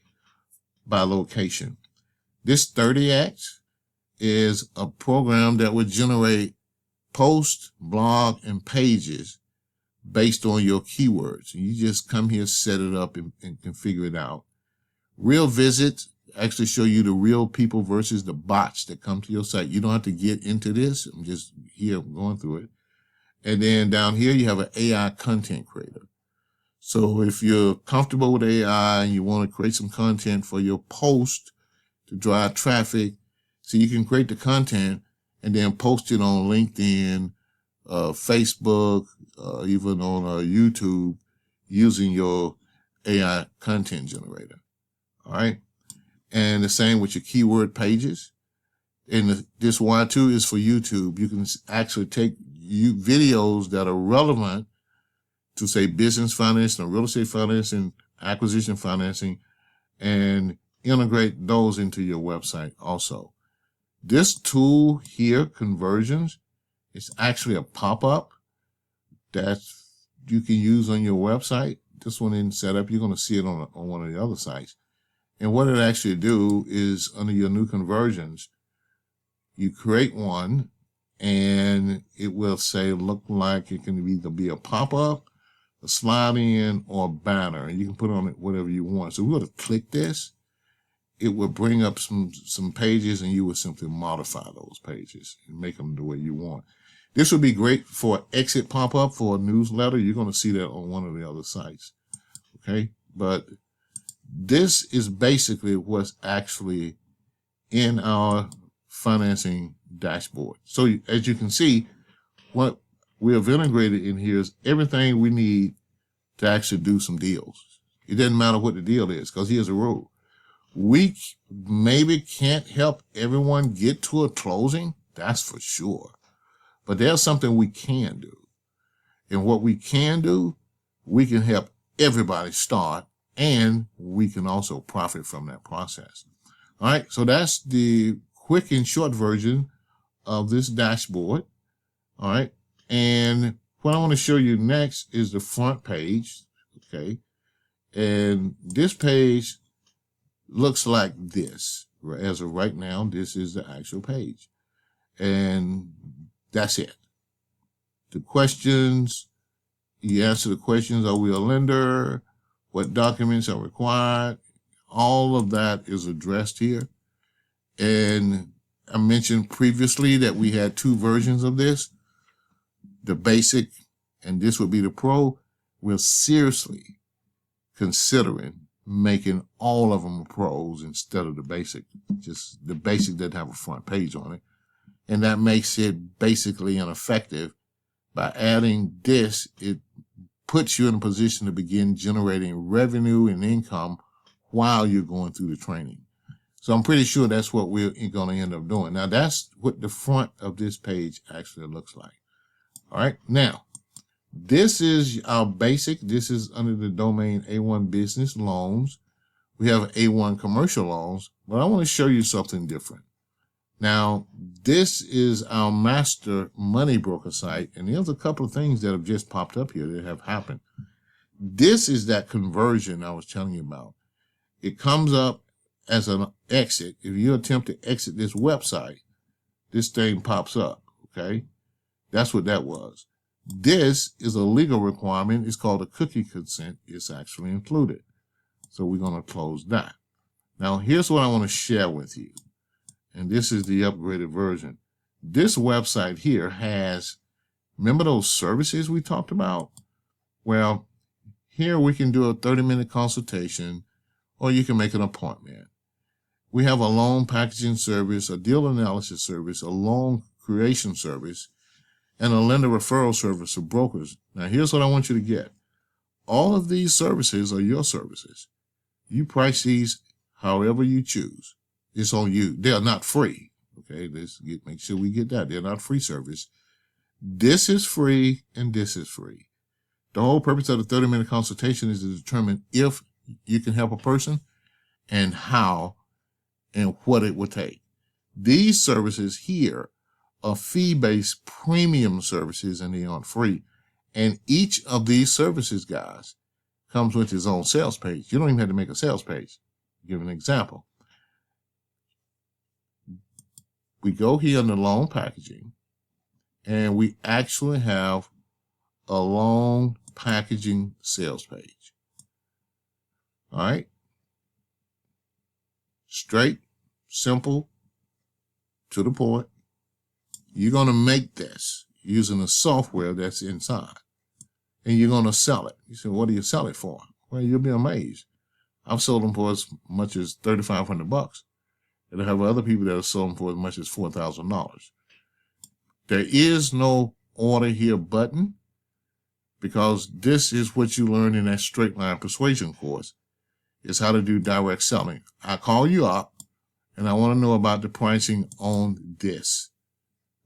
by location. This 30X is a program that would generate posts, blog, and pages based on your keywords. You just come here, set it up, and configure it out. Real visits actually show you the real people versus the bots that come to your site. You don't have to get into this. I'm just here going through it. And then down here, you have an AI content creator. So if you're comfortable with AI and you want to create some content for your post to drive traffic, so you can create the content and then post it on LinkedIn, Facebook, even on YouTube using your AI content generator. All right. And the same with your keyword pages. And this Y2 is for YouTube. You can actually take videos that are relevant to, say, business financing or real estate financing, acquisition financing, and integrate those into your website also. This tool here, conversions, is actually a pop-up that you can use on your website. This one isn't set up. You're going to see it on one of the other sites. And what it actually do is under your new conversions, you create one and it will say, look like it can either be a pop-up, a slide in, or a banner. And you can put on it whatever you want. So we're going to click this. It will bring up some pages, and you will simply modify those pages and make them the way you want. This would be great for exit pop-up for a newsletter. You're going to see that on one of the other sites. Okay. But this is basically what's actually in our financing dashboard. So as you can see, what we have integrated in here is everything we need to actually do some deals. It doesn't matter what the deal is, because here's a rule. We maybe can't help everyone get to a closing, that's for sure. But there's something we can do. And what we can do, we can help everybody start, and we can also profit from that process. All right, so that's the quick and short version of this dashboard. All right, and what I want to show you next is the front page. Okay, and this page looks like this. As of right now, this is the actual page. And that's it. The questions, you answer the questions, are we a lender? What documents are required? All of that is addressed here. And I mentioned previously that we had two versions of this. The basic, and this would be the pro. We're seriously considering making all of them pros instead of the basic. Just the basic doesn't have a front page on it. And that makes it basically ineffective. By adding this, it puts you in a position to begin generating revenue and income while you're going through the training. So I'm pretty sure that's what we're going to end up doing. Now, that's what the front of this page actually looks like. All right. Now, this is our basic. This is under the domain A1 Business Loans. We have A1 Commercial Loans, but I want to show you something different. Now, this is our master money broker site, and there's a couple of things that have just popped up here that have happened. This is that conversion I was telling you about. It comes up as an exit. If you attempt to exit this website, this thing pops up, okay? That's what that was. This is a legal requirement. It's called a cookie consent. It's actually included. So we're going to close that. Now, here's what I want to share with you. And this is the upgraded version. This website here has, remember those services we talked about? Well, here we can do a 30-minute consultation, or you can make an appointment. We have a loan packaging service, a deal analysis service, a loan creation service, and a lender referral service for brokers. Now, here's what I want you to get. all of these services are your services. You price these however you choose. It's on you. They are not free. Okay, make sure we get that. They're not free service. This is free and this is free. The whole purpose of the 30-minute consultation is to determine if you can help a person and how and what it will take. These services here are fee-based premium services and they aren't free. And each of these services, guys, comes with its own sales page. You don't even have to make a sales page. I'll give an example. We go here in the loan packaging and we actually have a loan packaging sales page. All right. Straight, simple, to the point. You're going to make this using the software that's inside. And you're going to sell it. You say, what do you sell it for? Well, you'll be amazed. I've sold them for as much as $3,500. And I have other people that have sold them for as much as $4,000. There is no order here button because this is what you learn in that straight line persuasion course. Is how to do direct selling. I call you up and I want to know about the pricing on this.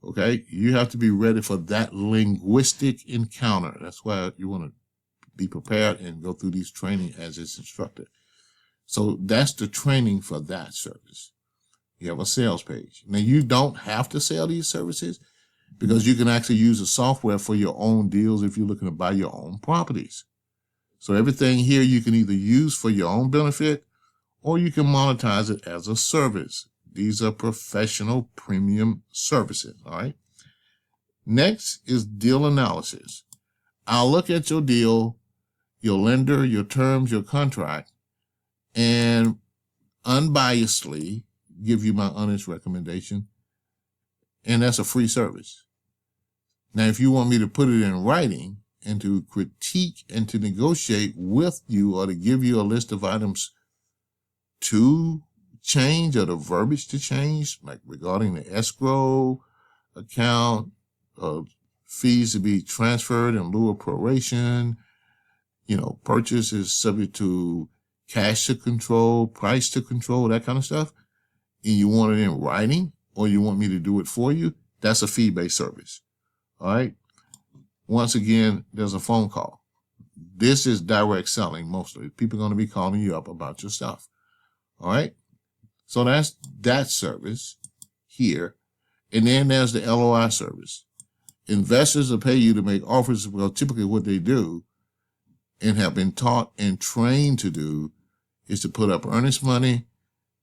Okay, you have to be ready for that linguistic encounter. That's why you want to be prepared and go through these training as it's instructed. So that's the training for that service. You have a sales page. Now you don't have to sell these services because you can actually use the software for your own deals if you're looking to buy your own properties. So everything here you can either use for your own benefit or you can monetize it as a service. These are professional premium services, all right? Next is deal analysis. I'll look at your deal, your lender, your terms, your contract, and unbiasedly give you my honest recommendation, and that's a free service. Now, if you want me to put it in writing and to critique and to negotiate with you or to give you a list of items to change or the verbiage to change, like regarding the escrow account, fees to be transferred in lieu of proration, purchase is subject to cash to control, price to control, that kind of stuff, and you want it in writing or you want me to do it for you, that's a fee-based service. All right. Once again, there's a phone call. This is direct selling mostly. People are going to be calling you up about your stuff. All right. So that's that service here. And then there's the LOI service. Investors will pay you to make offers. Well, typically what they do and have been taught and trained to do is to put up earnest money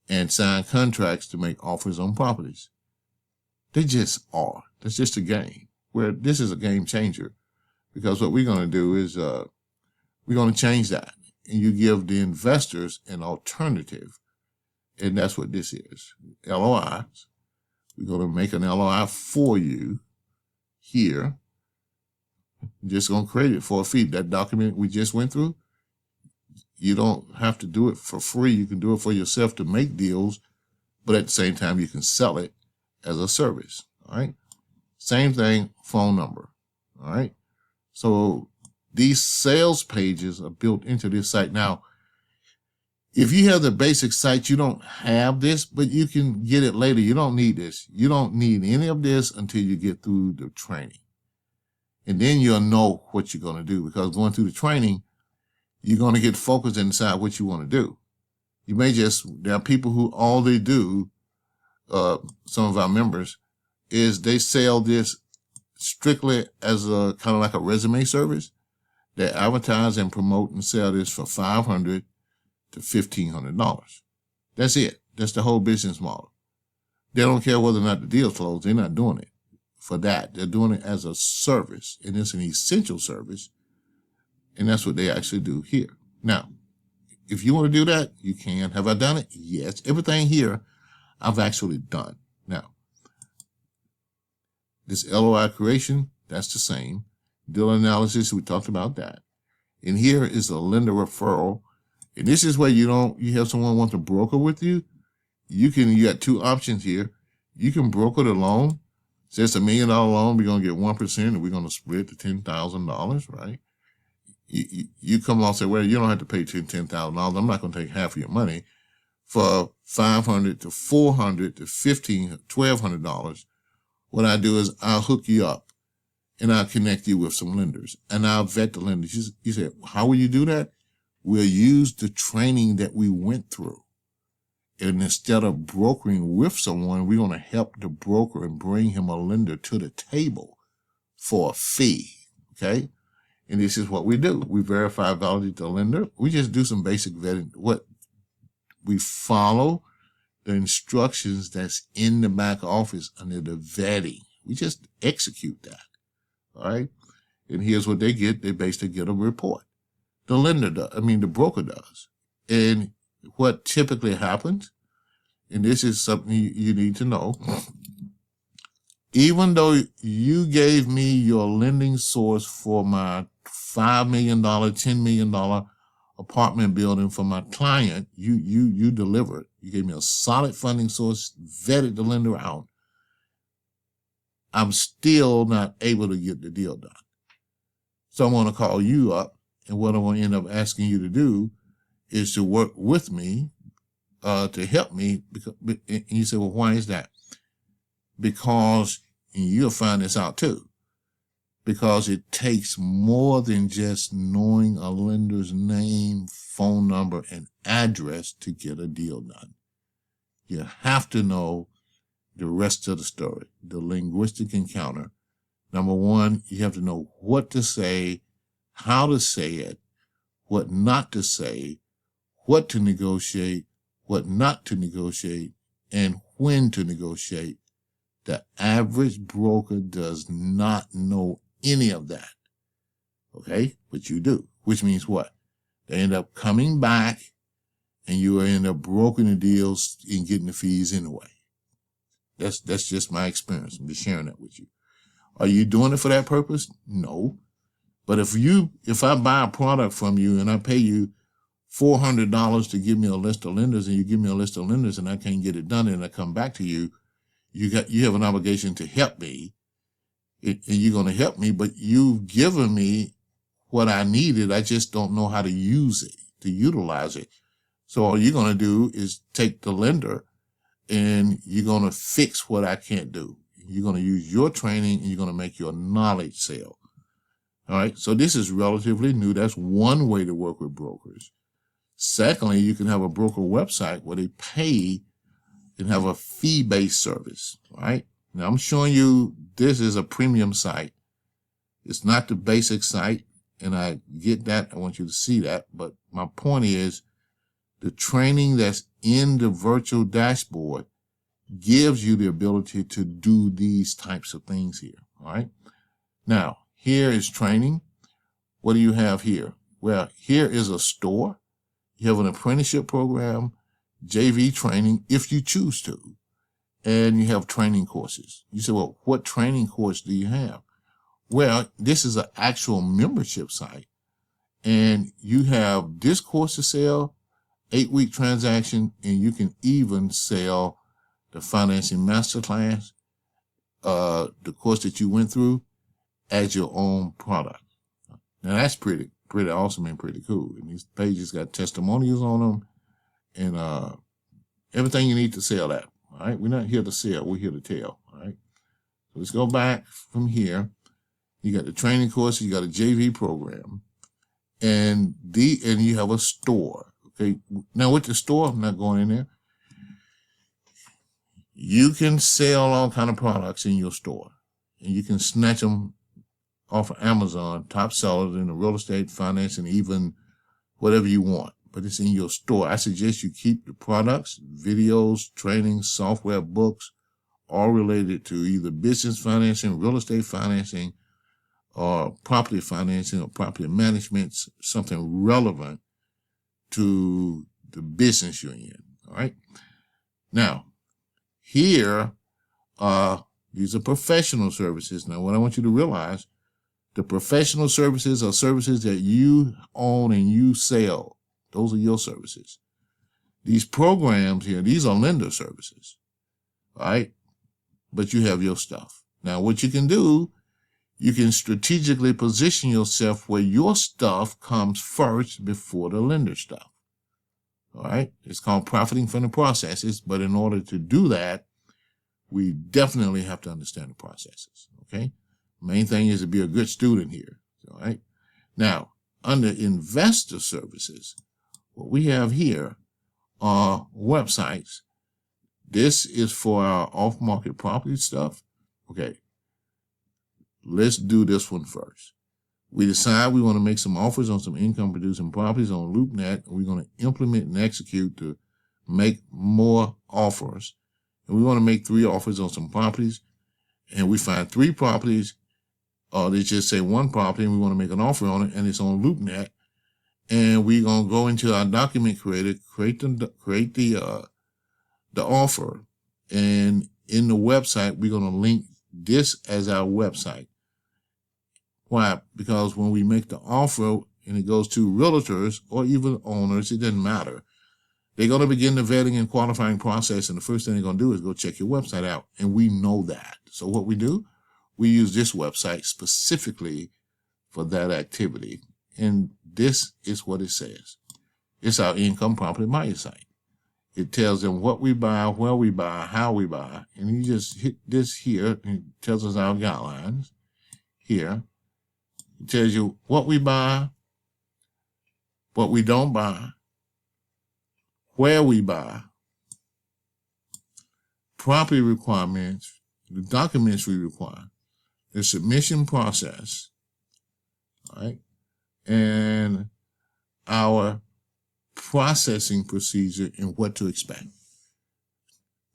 and sign contracts to make offers on properties. They just are. That's just a game. Where this is a game changer, because what we're going to do is we're going to change that, and you give the investors an alternative, and that's what this is. LOIs. We're going to make an LOI for you here. I'm just going to create it for a fee. That document we just went through, you don't have to do it for free. You can do it for yourself to make deals, but at the same time, you can sell it as a service. All right. Same thing, phone number. All right. So these sales pages are built into this site. Now, if you have the basic site, you don't have this, but you can get it later. You don't need this. You don't need any of this until you get through the training. And then you'll know what you're going to do, because going through the training, you're going to get focused and decide what you want to do. You may there are people who all they do, some of our members, is they sell this strictly as a kind of like a resume service. They advertise and promote and sell this for $500 to $1,500. That's it. That's the whole business model. They don't care whether or not the deal closed. They're not doing it for that. They're doing it as a service, and it's an essential service, and that's what they actually do here. Now, if you want to do that, you can. Have I done it? Yes. Everything here I've actually done. Now, this LOI creation, that's the same. Deal analysis, we talked about that. And here is a lender referral. And this is where you have someone want to broker with you. You got two options here. You can broker the loan. Say it's $1 million loan, we're going to get 1% and we're going to split the $10,000, right? you come along and say, well, you don't have to pay $10,000. I'm not going to take half of your money. For $500 to $400 to $1,500, $1,200, what I do is I'll hook you up and I'll connect you with some lenders and I'll vet the lenders. You say, how will you do that? We'll use the training that we went through. And instead of brokering with someone, we're going to help the broker and bring him a lender to the table for a fee. Okay. And this is what we do. We verify, validate the lender. We just do some basic vetting. We follow the instructions that's in the back office under the vetting. We just execute that. All right. And here's what they get. They basically get a report. The lender does. The broker does. And what typically happens, and this is something you need to know, even though you gave me your lending source for my $5 million, $10 million apartment building for my client, you delivered. You gave me a solid funding source, vetted the lender out. I'm still not able to get the deal done. So I'm going to call you up, and what I'm going to end up asking you to do is to work with me to help me. And you say, well, why is that? Because, and you'll find this out too, because it takes more than just knowing a lender's name, phone number, and address to get a deal done. You have to know the rest of the story, the linguistic encounter. Number one, you have to know what to say, how to say it, what not to say, what to negotiate, what not to negotiate, and when to negotiate. The average broker does not know any of that. Okay? But you do. Which means what? They end up coming back and you end up brokering the deals and getting the fees anyway. That's just my experience. I'm just sharing that with you. Are you doing it for that purpose? No. But if I buy a product from you and I pay you $400 to give me a list of lenders, and you give me a list of lenders and I can't get it done, and I come back to you, you have an obligation to help me, and you're going to help me, but you've given me what I needed. I just don't know how to use it, to utilize it. So all you're going to do is take the lender and you're going to fix what I can't do. You're going to use your training and you're going to make your knowledge sale. All right. So this is relatively new. That's one way to work with brokers. Secondly, you can have a broker website where they pay and have a fee-based service. All right. Now I'm showing you this is a premium site. It's not the basic site, and I get that. I want you to see that. But my point is the training that's in the virtual dashboard gives you the ability to do these types of things here. All right. Now, here is training. What do you have here? Well, here is a store. You have an apprenticeship program, JV training, if you choose to, and you have training courses. You say, well, what training course do you have? Well, this is an actual membership site, and you have this course to sell, 8-week transaction, and you can even sell the financing masterclass, the course that you went through, as your own product. Now that's pretty awesome and pretty cool. And these pages got testimonials on them and everything you need to sell that. All right, we're not here to sell, we're here to tell. All right, so let's go back from here. You got the training courses, you got a JV program, and you have a store. Okay, now with the store, I'm not going in there. You can sell all kind of products in your store, and you can snatch them off of Amazon, top sellers in the real estate, financing, even whatever you want. But it's in your store. I suggest you keep the products, videos, training, software, books, all related to either business financing, real estate financing, or property financing or property management, something relevant to the business you're in. All right. Now, here, these are professional services. Now, what I want you to realize, the professional services are services that you own and you sell. Those are your services. These programs here, these are lender services. All right. But you have your stuff. Now, what you can do, you can strategically position yourself where your stuff comes first before the lender stuff. All right. It's called profiting from the processes. But in order to do that, we definitely have to understand the processes. Okay. Main thing is to be a good student here. All right. Now, under investor services, what we have here are websites. This is for our off-market property stuff. Okay. Let's do this one first. We decide we want to make some offers on some income-producing properties on LoopNet, and we're going to implement and execute to make more offers. And we want to make 3 offers on some properties, and we find 3 properties, or they just say 1 property, and we want to make an offer on it, and it's on LoopNet. And we're going to go into our document creator, create the offer, and in the website, we're going to link this as our website. Why? Because when we make the offer and it goes to realtors or even owners, it doesn't matter. They're going to begin the vetting and qualifying process, and the first thing they're going to do is go check your website out, and we know that. So what we do, we use this website specifically for that activity, and this is what it says. It's our income property buyer site. It tells them what we buy, where we buy, how we buy, and you just hit this here, and it tells us our guidelines here. It tells you what we buy, what we don't buy, where we buy, property requirements, the documents we require, the submission process, all right, and our processing procedure and what to expect.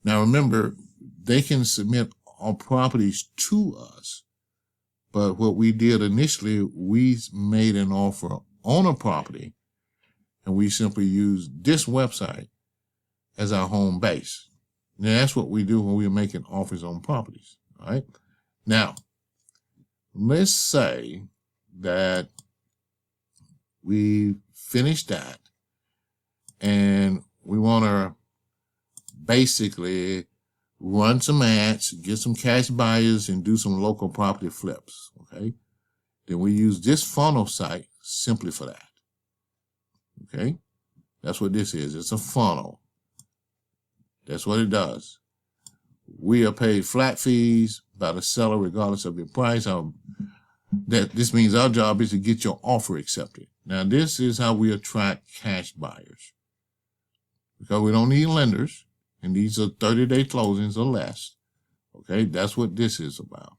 Now remember, they can submit all properties to us, but what we did initially, we made an offer on a property, and we simply used this website as our home base. Now, that's what we do when we're making offers on properties, all right? Now, let's say that we finished that, and we want to basically run some ads, get some cash buyers, and do some local property flips, okay? Then we use this funnel site simply for that, okay? That's what this is. It's a funnel. That's what it does. We are paid flat fees by the seller regardless of your price. This means our job is to get your offer accepted. Now, this is how we attract cash buyers, because we don't need lenders. And these are 30-day closings or less. Okay, that's what this is about.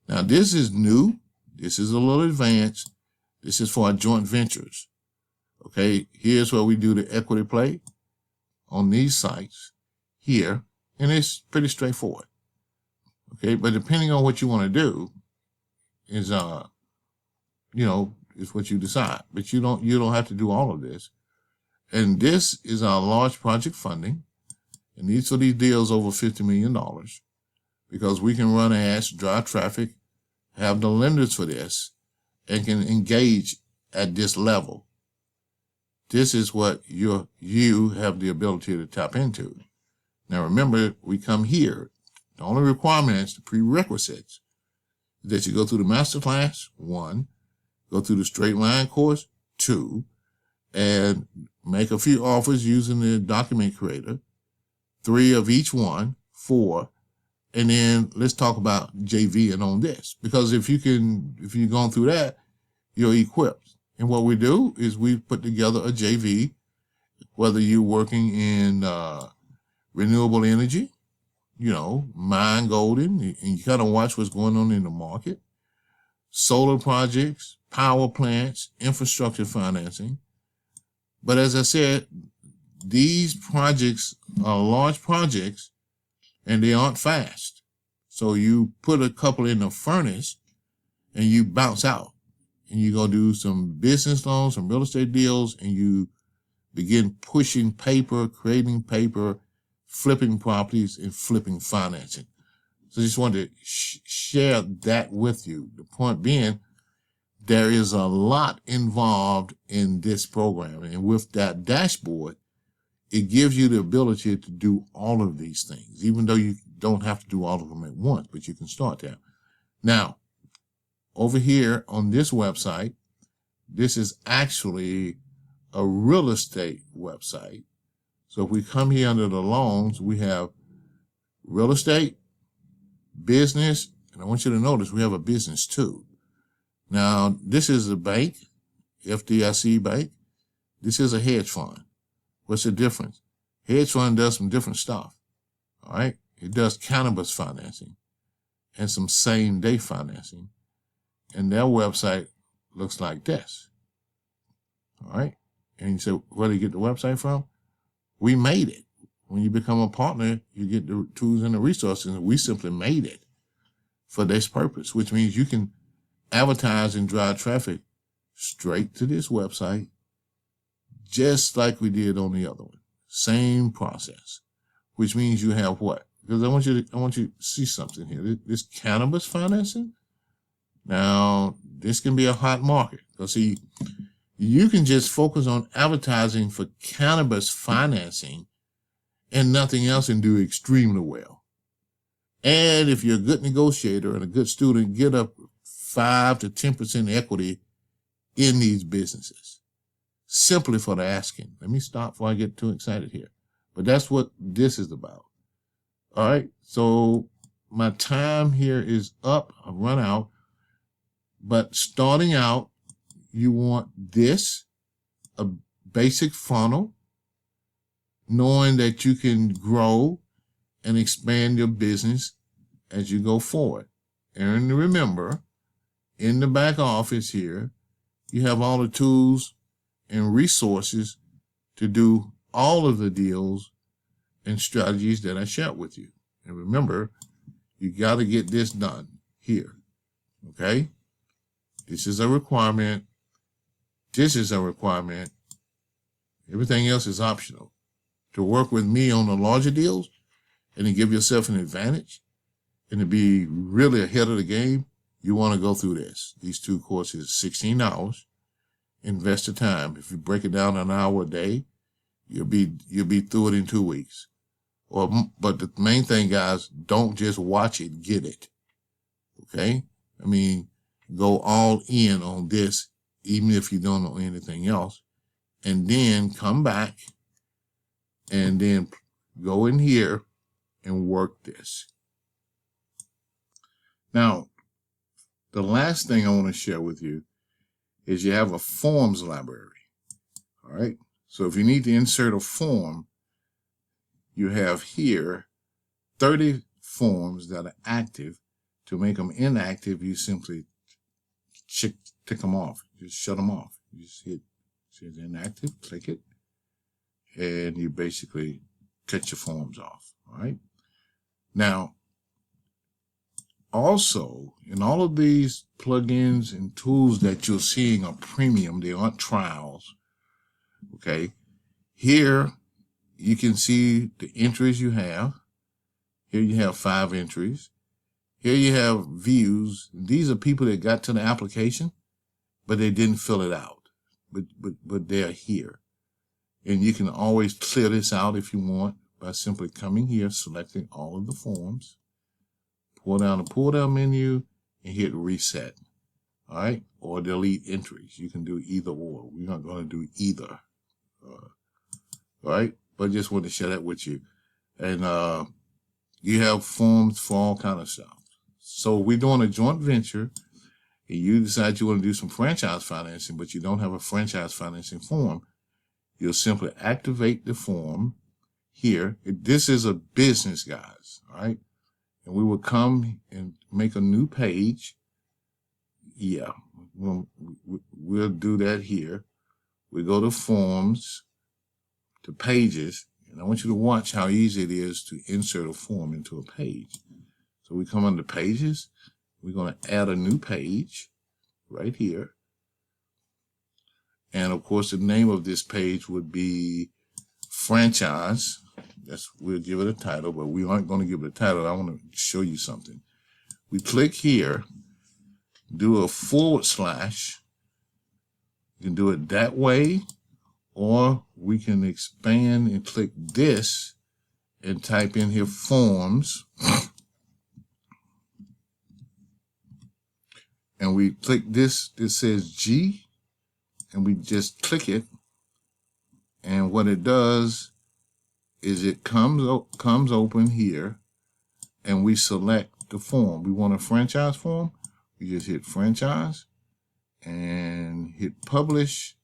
Now, this is new. This is a little advanced. This is for our joint ventures. Okay, here's where we do the equity play on these sites here. And it's pretty straightforward. Okay, but depending on what you want to do is, is what you decide. But you don't have to do all of this. And this is our large project funding. And these are these deals over $50 million, because we can run ads, drive traffic, have the lenders for this, and can engage at this level. This is what you have the ability to tap into. Now remember, we come here. The only requirements, the prerequisites, is that you go through the master class, 1, go through the straight line course, 2, and make a few offers using the document creator, 3 of each one, 4, and then let's talk about JVing on this. Because if you've gone through that, you're equipped. And what we do is we put together a JV, whether you're working in renewable energy, mine golden, and you kind of watch what's going on in the market, solar projects, power plants, infrastructure financing. But as I said, these projects are large projects, and they aren't fast. So you put a couple in the furnace, and you bounce out. And you go do some business loans, some real estate deals, and you begin pushing paper, creating paper, flipping properties, and flipping financing. So I just wanted to share that with you. The point being, there is a lot involved in this program. And with that dashboard, it gives you the ability to do all of these things, even though you don't have to do all of them at once, but you can start there. Now, over here on this website, this is actually a real estate website. So if we come here under the loans, we have real estate, business, and I want you to notice we have a business too. Now, this is a bank, FDIC bank. This is a hedge fund. What's the difference? Hedge fund does some different stuff, all right? It does cannabis financing and some same-day financing, and their website looks like this, all right? And you say, where do you get the website from? We made it. When you become a partner, you get the tools and the resources, and we simply made it for this purpose, which means you can advertise and drive traffic straight to this website, just like we did on the other one. Same process, which means you have what? Because I want you to see something here. This cannabis financing. Now, this can be a hot market. Because see, you can just focus on advertising for cannabis financing and nothing else and do extremely well. And if you're a good negotiator and a good student, get up 5 to 10% equity in these businesses, simply for the asking. Let me stop before I get too excited here. But that's what this is about. All right, so my time here is up. I've run out. But starting out, you want this, a basic funnel, knowing that you can grow and expand your business as you go forward. And remember, in the back office here, you have all the tools and resources to do all of the deals and strategies that I shared with you. And remember, you got to get this done here, okay? This is a requirement. This is a requirement. Everything else is optional. To work with me on the larger deals and to give yourself an advantage and to be really ahead of the game, you want to go through this. These two courses, 16 hours. Invest the time. If you break it down an hour a day, you'll be through it in 2 weeks. But the main thing, guys, don't just watch it, get it. Okay? I mean, go all in on this, even if you don't know anything else, and then come back and then go in here and work this. Now, the last thing I want to share with you is you have a forms library. All right. So if you need to insert a form, you have here 30 forms that are active. To make them inactive, you simply tick them off. Just shut them off. You just hit, says inactive, click it, and you basically cut your forms off. All right. Now, also, in all of these plugins and tools that you're seeing are premium. They aren't trials. Okay. Here, you can see the entries you have. Here you have 5 entries. Here you have views. These are people that got to the application, but they didn't fill it out. But they're here. And you can always clear this out if you want by simply coming here, selecting all of the forms, pull down the pull-down menu, and hit reset. All right? Or delete entries. You can do either or. We're not going to do either. All right? But just wanted to share that with you. And you have forms for all kind of stuff. So we're doing a joint venture, and you decide you want to do some franchise financing, but you don't have a franchise financing form. You'll simply activate the form here. This is a business, guys. All right? And we will come and make a new page. Yeah, we'll do that here. We go to forms, to pages, and I want you to watch how easy it is to insert a form into a page. So we come under pages. We're going to add a new page right here. And of course, the name of this page would be franchise. We'll give it a title, but we aren't going to give it a title. I want to show you something. We click here, do a /. You can do it that way, or we can expand and click this and type in here forms. and we click this says G, and we just click it, and what it does is it comes open here, and we select the form. We want a franchise form. We just hit franchise and hit publish,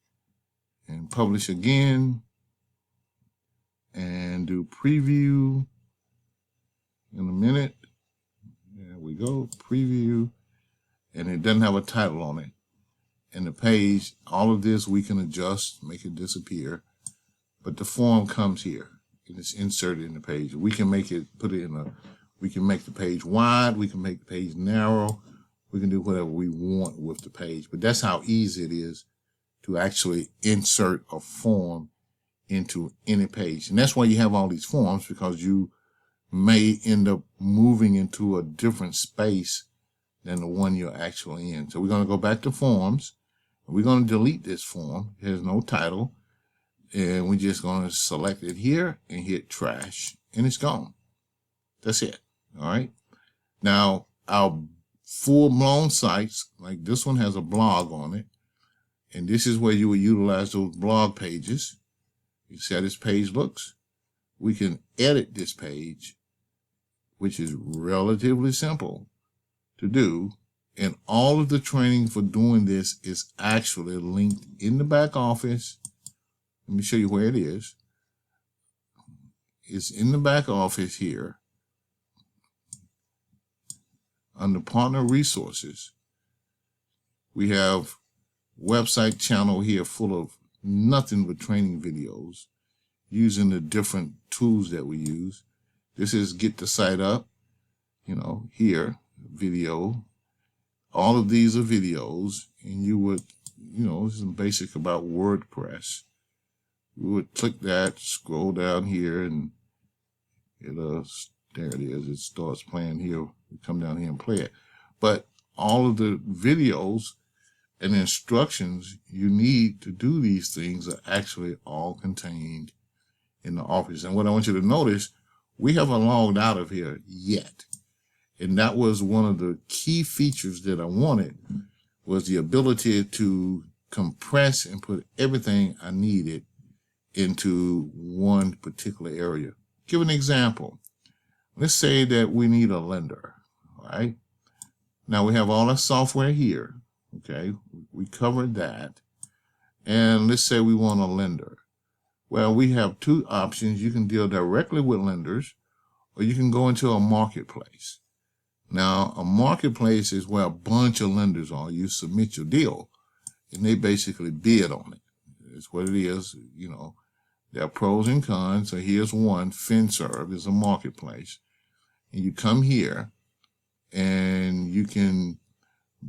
and publish again, and do preview in a minute. There we go, preview, and it doesn't have a title on it. And the page, all of this we can adjust, make it disappear, but the form comes here and it's inserted in the page. We can make it, we can make the page wide, we can make the page narrow, we can do whatever we want with the page. But that's how easy it is to actually insert a form into any page. And that's why you have all these forms, because you may end up moving into a different space than the one you're actually in. So we're going to go back to forms. We're going to delete this form. It has no title. And we're just going to select it here and hit trash, and it's gone. That's it. All right. Now, our full-blown sites, like this one has a blog on it, and this is where you will utilize those blog pages. You see how this page looks? We can edit this page, which is relatively simple to do. And all of the training for doing this is actually linked in the back office. Let me show you where it is. It's in the back office here under partner resources. We have website channel here full of nothing but training videos using the different tools that we use. This is get the site up, here, video. All of these are videos, and you would, this is basic about WordPress. We would click that, scroll down here, and there it is. It starts playing here. We come down here and play it. But all of the videos and instructions you need to do these things are actually all contained in the office. And what I want you to notice, we haven't logged out of here yet. And that was one of the key features that I wanted, was the ability to compress and put everything I needed into one particular area. Give an example. Let's say that we need a lender, all right? Now we have all our software here, okay? We covered that. And let's say we want a lender. Well, we have two options. You can deal directly with lenders, or you can go into a marketplace. Now, a marketplace is where a bunch of lenders are. You submit your deal, and they basically bid on it. It's what it is, There are pros and cons. So here's one, FinServe is a marketplace. And you come here, and you can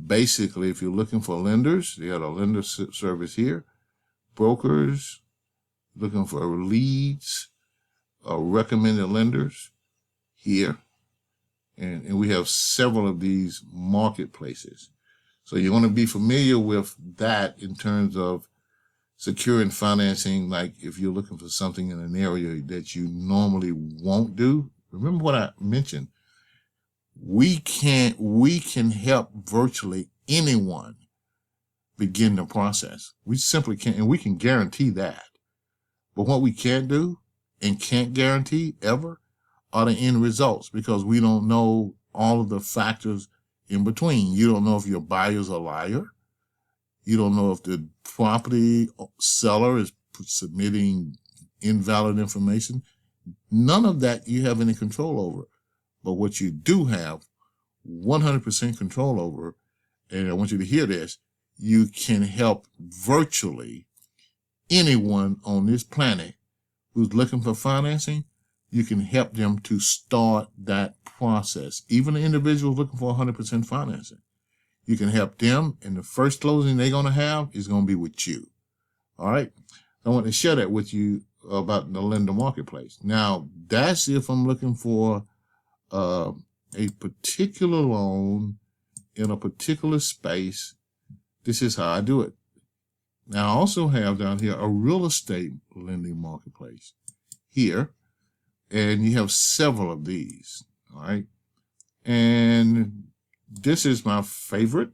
basically, if you're looking for lenders, they have a lender service here. Brokers, looking for leads, recommended lenders here. And we have several of these marketplaces. So you want to be familiar with that in terms of securing financing. Like if you're looking for something in an area that you normally won't do. Remember what I mentioned. We can help virtually anyone begin the process. We simply can't, and we can guarantee that. But what we can't do and can't guarantee ever are the end results, because we don't know all of the factors in between. You don't know if your buyer's a liar. You don't know if the property seller is submitting invalid information. None of that you have any control over. But what you do have 100% control over, and I want you to hear this, you can help virtually anyone on this planet who's looking for financing. You can help them to start that process. Even the individuals looking for 100% financing, you can help them, and the first closing they're going to have is going to be with you. All right? I want to share that with you about the lender marketplace. Now, that's if I'm looking for a particular loan in a particular space. This is how I do it. Now, I also have down here a real estate lending marketplace here. And you have several of these, all right? And this is my favorite.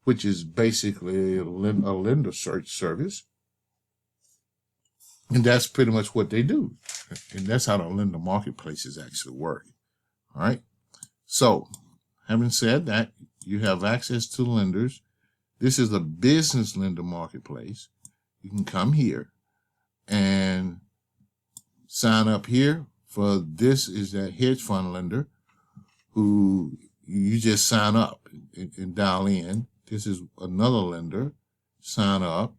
which is basically a lender search service. And that's pretty much what they do. And that's how the lender marketplaces actually work. All right. So having said that, you have access to lenders. This is a business lender marketplace. You can come here and sign up here for this is that hedge fund lender who you just sign up and dial in. This is another lender, sign up.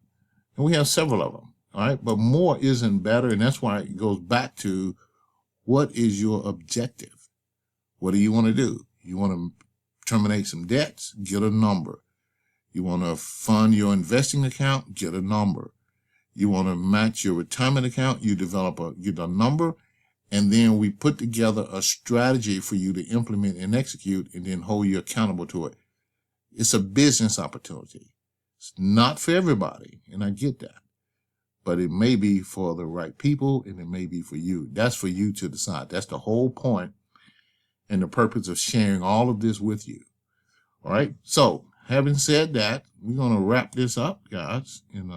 And we have several of them. All right. But more isn't better. And that's why it goes back to what is your objective? What do you want to do? You want to terminate some debts? Get a number. You want to fund your investing account? Get a number. You want to match your retirement account? You get a number. And then we put together a strategy for you to implement and execute and then hold you accountable to it. It's a business opportunity. It's not for everybody. And I get that. But it may be for the right people and it may be for you. That's for you to decide. That's the whole point and the purpose of sharing all of this with you. All right. So having said that, we're going to wrap this up, guys. And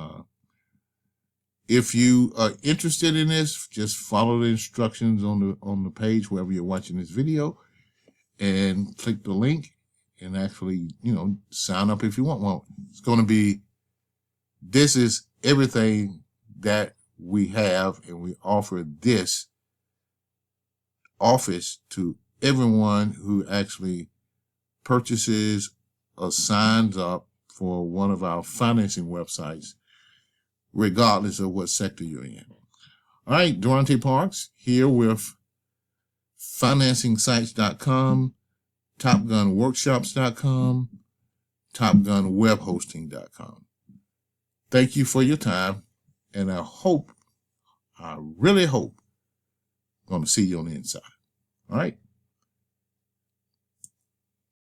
if you are interested in this, just follow the instructions on the page wherever you're watching this video and click the link and actually, sign up if you want. Well, it's going to be, this is everything that we have, and we offer this office to everyone who actually purchases or signs up for one of our financing websites, regardless of what sector you're in. All right, Durante Parks here with Financing-Sites.com, TopGunWorkshops.com, TopGunWebHosting.com. Thank you for your time, and I really hope, I'm going to see you on the inside. All right.